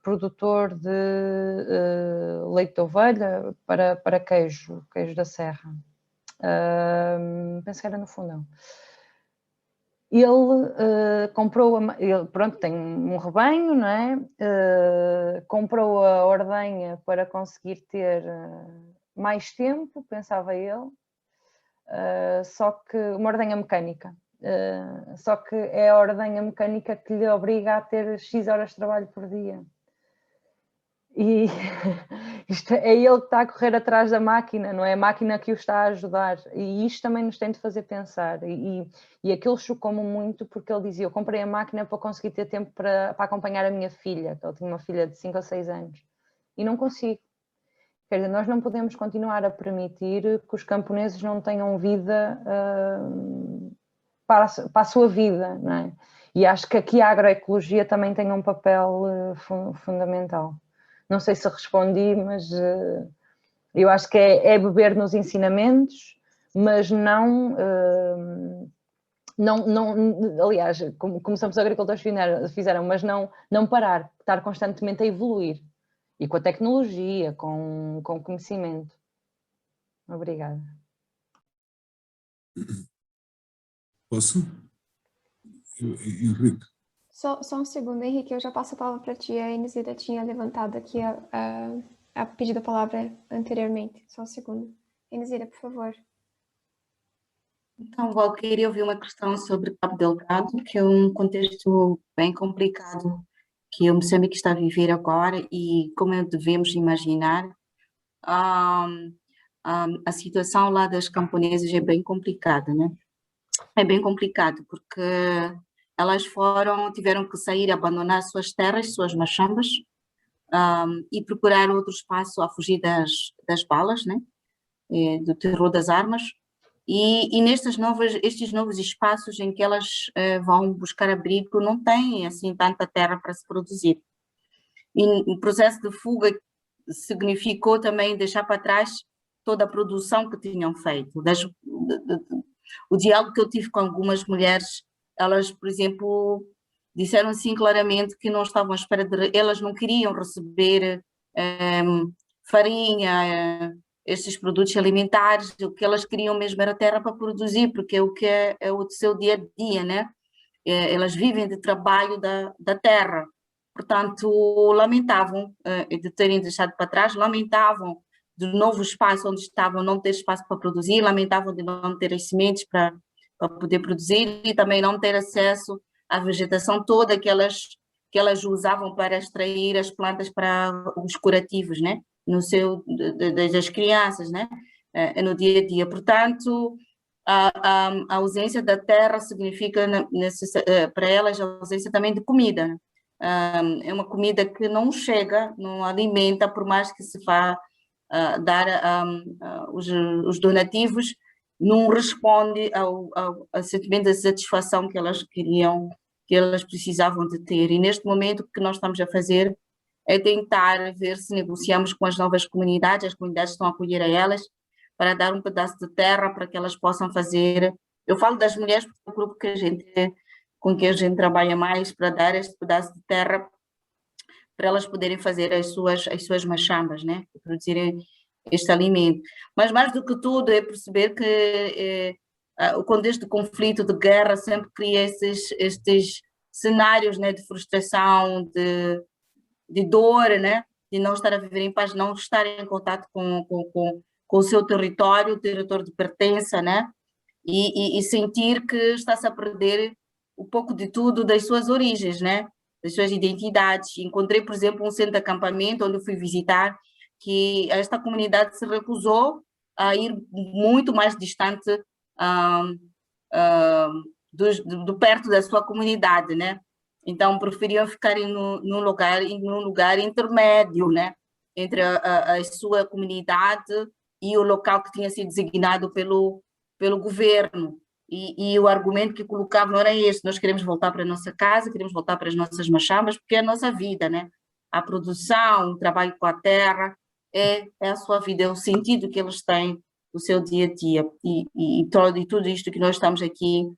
produtor de leite de ovelha para queijo da Serra. Penso que era no Fundão. Ele comprou, pronto, tem um rebanho, não é? Comprou a ordenha para conseguir ter mais tempo, pensava ele, só que uma ordenha mecânica, só que é a ordenha mecânica que lhe obriga a ter X horas de trabalho por dia. E isto é ele que está a correr atrás da máquina, não é a máquina que o está a ajudar. E isto também nos tem de fazer pensar. E aquilo chocou-me muito porque ele dizia, eu comprei a máquina para conseguir ter tempo para acompanhar a minha filha, que ele tinha uma filha de 5 ou 6 anos. E não consigo. Quer dizer, nós não podemos continuar a permitir que os camponeses não tenham vida para a sua vida, não é? E acho que aqui a agroecologia também tem um papel fundamental. Não sei se respondi, mas eu acho que é beber nos ensinamentos, mas não, aliás, como os agricultores fizeram, mas não parar, estar constantemente a evoluir. E com a tecnologia, com o conhecimento. Obrigada. Posso? Henrique. Só um segundo, Henrique, eu já passo a palavra para ti. A Inesida tinha levantado aqui a pedido a palavra anteriormente. Só um segundo. Inesida, por favor. Então, Val, queria ouvir uma questão sobre Cabo Delgado, que é um contexto bem complicado que o Moçambique está a viver agora e como devemos imaginar, a situação lá das camponesas é bem complicada, né? É bem complicado porque elas tiveram que sair, abandonar suas terras, suas machambas e procurar outro espaço a fugir das balas, né? Do terror das armas. E estes novos espaços em que elas vão buscar abrigo não têm assim tanta terra para se produzir. E o processo de fuga significou também deixar para trás toda a produção que tinham feito. O diálogo que eu tive com algumas mulheres, elas, por exemplo, disseram assim claramente que não estavam à espera elas não queriam receber farinha, estes produtos alimentares, o que elas queriam mesmo era terra para produzir, porque é o que é o seu dia a dia, né? Elas vivem de trabalho da terra. Portanto, lamentavam de terem deixado para trás, lamentavam do novo espaço onde estavam não ter espaço para produzir, lamentavam de não ter as sementes para poder produzir e também não ter acesso à vegetação toda que elas usavam para extrair as plantas para os curativos, né? Das crianças, né? No dia a dia. Portanto, a ausência da terra significa para elas a ausência também de comida. É uma comida que não chega, não alimenta, por mais que se vá dar os donativos, não responde ao sentimento de satisfação que elas queriam, que elas precisavam de ter. E neste momento o que nós estamos a fazer é tentar ver se negociamos com as novas comunidades, as comunidades estão a acolher a elas, para dar um pedaço de terra para que elas possam fazer. Eu falo das mulheres porque é o grupo com que a gente trabalha mais, para dar este pedaço de terra para elas poderem fazer as suas machambas, né? Produzirem este alimento. Mas mais do que tudo é perceber que o contexto de conflito, de guerra, sempre cria estes cenários, né, de frustração, de dor, né, de não estar a viver em paz, não estar em contato com o seu território, o território de pertença, né, e sentir que está-se a perder um pouco de tudo das suas origens, né, das suas identidades. Encontrei, por exemplo, um centro de acampamento onde eu fui visitar, que esta comunidade se recusou a ir muito mais distante do perto da sua comunidade, né? Então preferiam ficarem num lugar intermédio, né? Entre a sua comunidade e o local que tinha sido designado pelo governo. E o argumento que colocavam não era esse: nós queremos voltar para a nossa casa, queremos voltar para as nossas machambas, porque é a nossa vida, né? A produção, o trabalho com a terra, é a sua vida, é o sentido que eles têm do seu dia a dia. E tudo isto que nós estamos aqui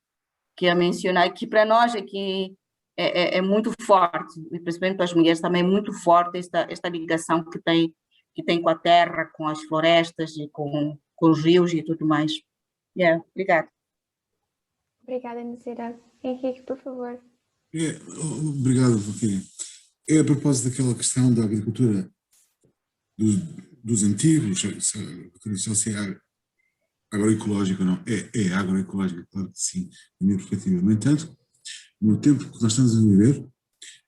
a mencionar, que para nós aqui é muito forte, e principalmente para as mulheres também é muito forte esta ligação que tem com a terra, com as florestas e com os rios e tudo mais. Obrigada. Obrigada, Nazira. Henrique, por favor. Obrigado, Valquíria. A propósito daquela questão da agricultura dos antigos, se é agroecológica ou não, é agroecológica, claro que sim, da minha perspectiva. No entanto, no tempo que nós estamos a viver,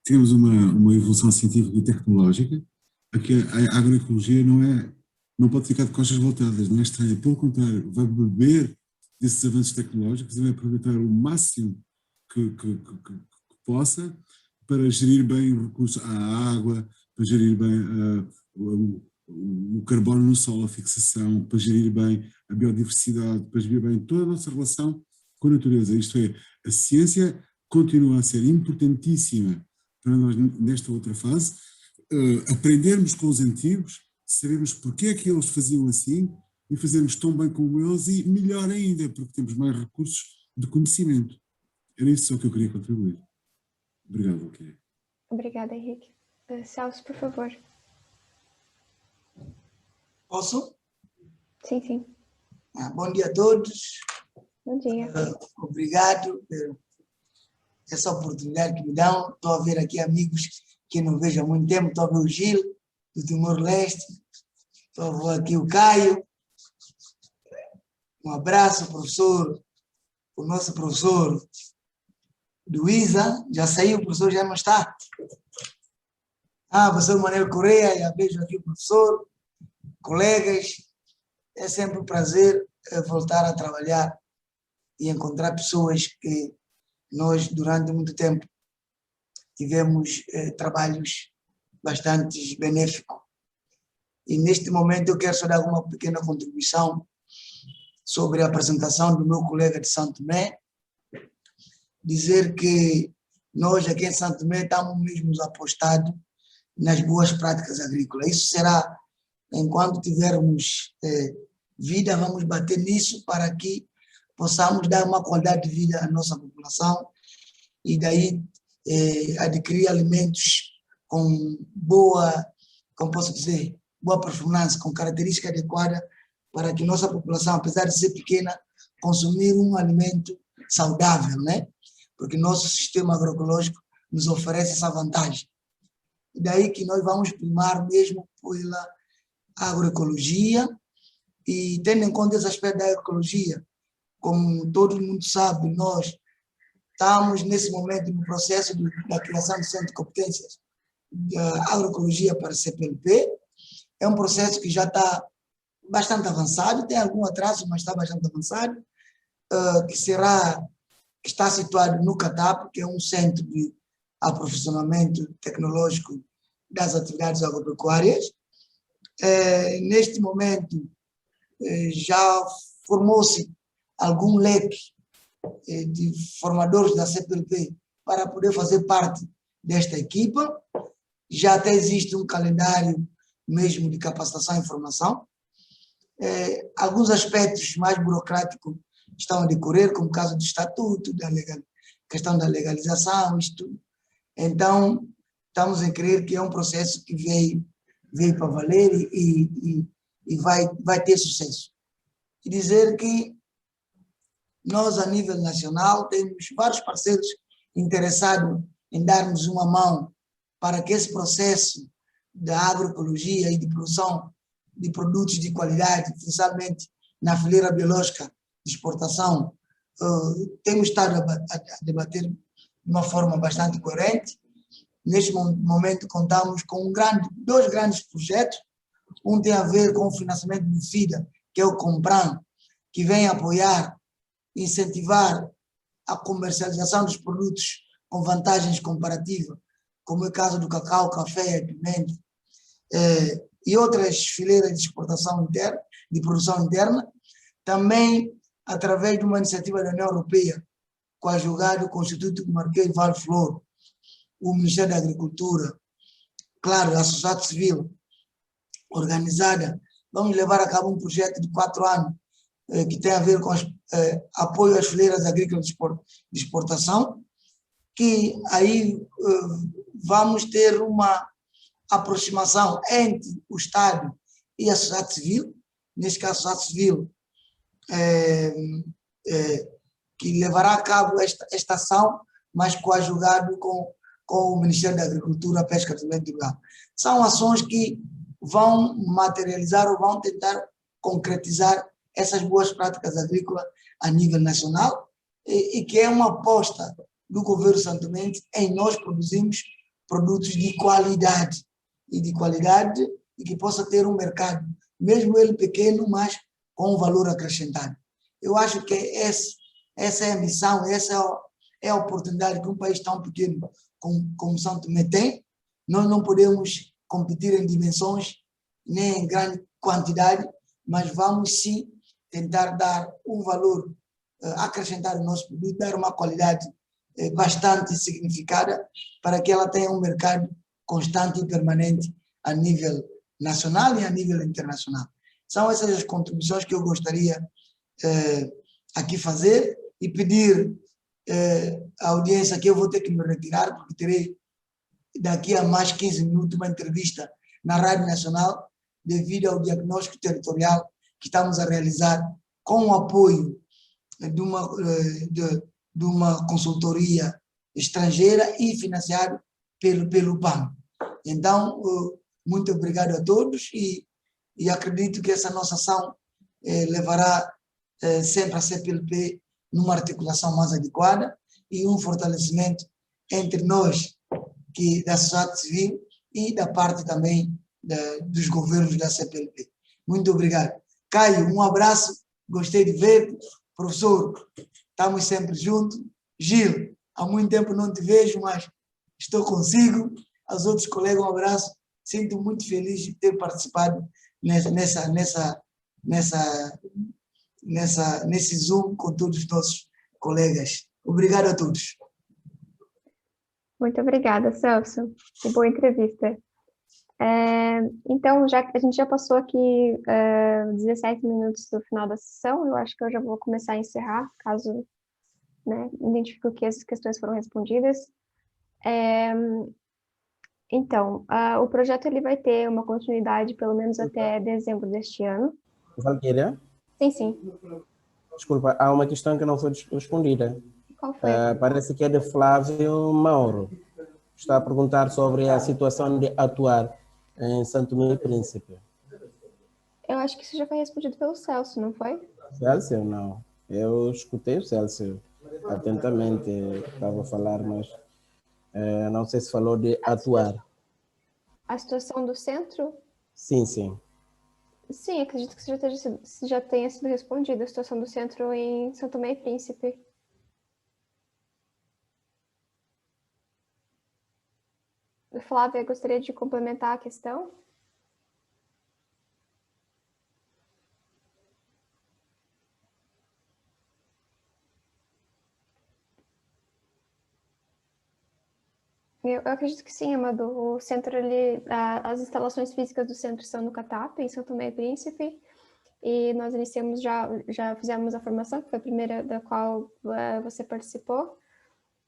temos uma evolução científica e tecnológica, a que a agroecologia não pode ficar de costas voltadas, não é estranha, pelo contrário, vai beber desses avanços tecnológicos e vai aproveitar o máximo que possa para gerir bem o recurso à água, para gerir bem o carbono no solo, a fixação, para gerir bem a biodiversidade, para gerir bem toda a nossa relação com a natureza. Isto é, a ciência continua a ser importantíssima para nós nesta outra fase, aprendermos com os antigos, sabermos porque é que eles faziam assim e fazermos tão bem como eles e melhor ainda, porque temos mais recursos de conhecimento. Era isso só que eu queria contribuir. Obrigado, Valquíria. Obrigada, Henrique. Celso, por favor. Posso? Sim. Bom dia a todos. Bom dia. Obrigado por essa oportunidade que me dão. Estou a ver aqui amigos que não vejo há muito tempo. Estou a ver o Gil, do Timor-Leste. Estou a ver aqui o Caio. Um abraço, professor, o nosso professor Luísa. Já saiu, o professor já não está. Professor Manuel Correia, já vejo aqui o professor, colegas. É sempre um prazer voltar a trabalhar e encontrar pessoas que nós, durante muito tempo, tivemos trabalhos bastante benéficos. E neste momento eu quero só dar uma pequena contribuição sobre a apresentação do meu colega de Santo Tomé, dizer que nós aqui em Santo Tomé estamos mesmo apostados nas boas práticas agrícolas. Isso será, enquanto tivermos vida, vamos bater nisso para que possamos dar uma qualidade de vida à nossa população e daí adquirir alimentos com boa, como posso dizer, boa performance, com característica adequada para que nossa população, apesar de ser pequena, consumir um alimento saudável, né? Porque nosso sistema agroecológico nos oferece essa vantagem. E daí que nós vamos primar mesmo pela agroecologia e tendo em conta esse aspecto da agroecologia, como todo mundo sabe, nós estamos nesse momento no processo da criação do Centro de Competências da Agroecologia para a CPLP. É um processo que já está bastante avançado, tem algum atraso, mas está bastante avançado, que está situado no CATAP, que é um centro de aprofundamento tecnológico das atividades agropecuárias. Neste momento, já formou-se algum leque de formadores da CPLP para poder fazer parte desta equipa. Já até existe um calendário mesmo de capacitação e formação. Alguns aspectos mais burocráticos estão a decorrer, como o caso do estatuto, questão da legalização, isto tudo. Então, estamos a crer que é um processo que veio para valer e vai ter sucesso. E dizer que nós, a nível nacional, temos vários parceiros interessados em darmos uma mão para que esse processo da agroecologia e de produção de produtos de qualidade, especialmente na fileira biológica de exportação, temos estado a debater de uma forma bastante coerente. Neste momento, contamos com dois grandes projetos. Um tem a ver com o financiamento do FIDA, que é o Compran, que vem apoiar, incentivar a comercialização dos produtos com vantagens comparativas, como é o caso do cacau, café, pimenta, e outras fileiras de exportação interna, de produção interna. Também, através de uma iniciativa da União Europeia, coadjugado com o Instituto Marquês de Valflor, o Ministério da Agricultura, claro, a sociedade civil organizada, vamos levar a cabo um projeto de 4 anos que tem a ver com apoio às fileiras agrícolas de exportação, que aí vamos ter uma aproximação entre o Estado e a sociedade civil, neste caso a sociedade civil, que levará a cabo esta ação, mas coadjugado com o Ministério da Agricultura, Pesca e Desenvolvimento Rural. São ações que vão materializar ou vão tentar concretizar essas boas práticas agrícolas a nível nacional e que é uma aposta do governo santomense em nós produzirmos produtos de qualidade e que possa ter um mercado, mesmo ele pequeno, mas com um valor acrescentado. Eu acho que essa é a missão, essa é a oportunidade que um país tão pequeno como São Tomé tem. Nós não podemos competir em dimensões nem em grande quantidade, mas vamos sim tentar dar um valor, acrescentar o nosso produto, dar uma qualidade bastante significada para que ela tenha um mercado constante e permanente a nível nacional e a nível internacional. São essas as contribuições que eu gostaria aqui fazer e pedir à audiência que eu vou ter que me retirar, porque terei daqui a mais 15 minutos uma entrevista na Rádio Nacional devido ao diagnóstico territorial que estamos a realizar com o apoio de uma consultoria estrangeira e financiado pelo PAN. Então, muito obrigado a todos e acredito que essa nossa ação levará sempre a CPLP numa articulação mais adequada e um fortalecimento entre nós, da sociedade civil e da parte também dos governos da CPLP. Muito obrigado. Caio, um abraço, gostei de ver. Professor, estamos sempre juntos. Gil, há muito tempo não te vejo, mas estou consigo. Aos outros colegas, um abraço. Sinto muito feliz de ter participado nesse Zoom com todos os nossos colegas. Obrigado a todos. Muito obrigada, Celso. Que boa entrevista. Então, a gente já passou aqui 17 minutos do final da sessão, eu acho que eu já vou começar a encerrar, caso identifique que essas questões foram respondidas. Então, o projeto ele vai ter uma continuidade pelo menos até dezembro deste ano. Valquíria? Sim. Desculpa, há uma questão que não foi respondida. Qual foi? Parece que é de Flávio Mauro. Está a perguntar sobre a situação de atuar em Santo Tomé e Príncipe. Eu acho que isso já foi respondido pelo Celso, não foi? Celso, não. Eu escutei o Celso atentamente, estava a falar, mas não sei se falou de atuar. A situação do centro? Sim. Sim, acredito que já tenha sido respondida a situação do centro em São Tomé e Príncipe. Flávia, gostaria de complementar a questão? Eu acredito que sim, Amado. O centro, as instalações físicas do centro são no Catap, em São Tomé e Príncipe, e nós iniciamos já fizemos a formação, que foi a primeira da qual você participou,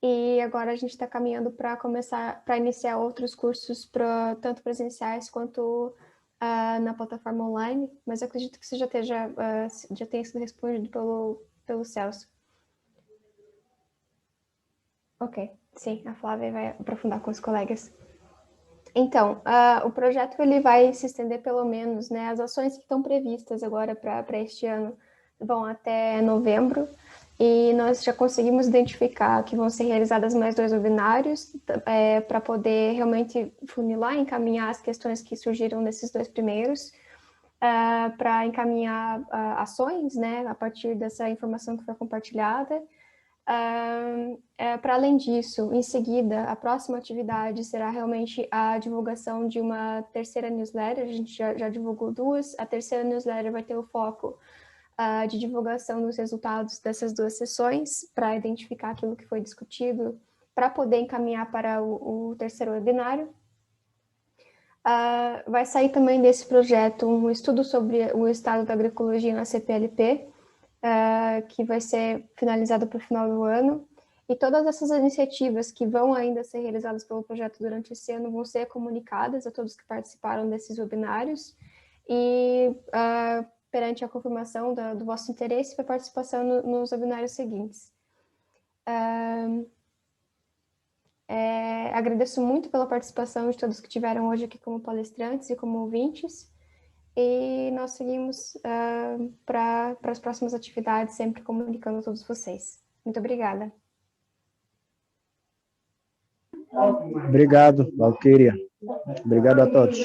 e agora a gente está caminhando para iniciar outros cursos, tanto presenciais quanto na plataforma online, mas eu acredito que você já tenha sido respondido pelo Celso. Ok, sim, a Flávia vai aprofundar com os colegas. Então, o projeto ele vai se estender pelo menos, né, as ações que estão previstas agora para este ano vão até novembro, e nós já conseguimos identificar que vão ser realizadas mais 2 webinários para poder realmente funilar, encaminhar as questões que surgiram nesses 2 primeiros, para encaminhar ações, né, a partir dessa informação que foi compartilhada. Para além disso, em seguida, a próxima atividade será realmente a divulgação de uma terceira newsletter. A gente já divulgou 2. A terceira newsletter vai ter o foco de divulgação dos resultados dessas 2 sessões, para identificar aquilo que foi discutido, para poder encaminhar para o terceiro webinário. Vai sair também desse projeto um estudo sobre o estado da agroecologia na CPLP, que vai ser finalizado para o final do ano, e todas essas iniciativas que vão ainda ser realizadas pelo projeto durante esse ano vão ser comunicadas a todos que participaram desses webinários, e perante a confirmação do vosso interesse, para participação nos webinários seguintes. Agradeço muito pela participação de todos que estiveram hoje aqui como palestrantes e como ouvintes, e nós seguimos para as próximas atividades, sempre comunicando a todos vocês. Muito obrigada. Obrigado, Valquíria. Obrigado a todos.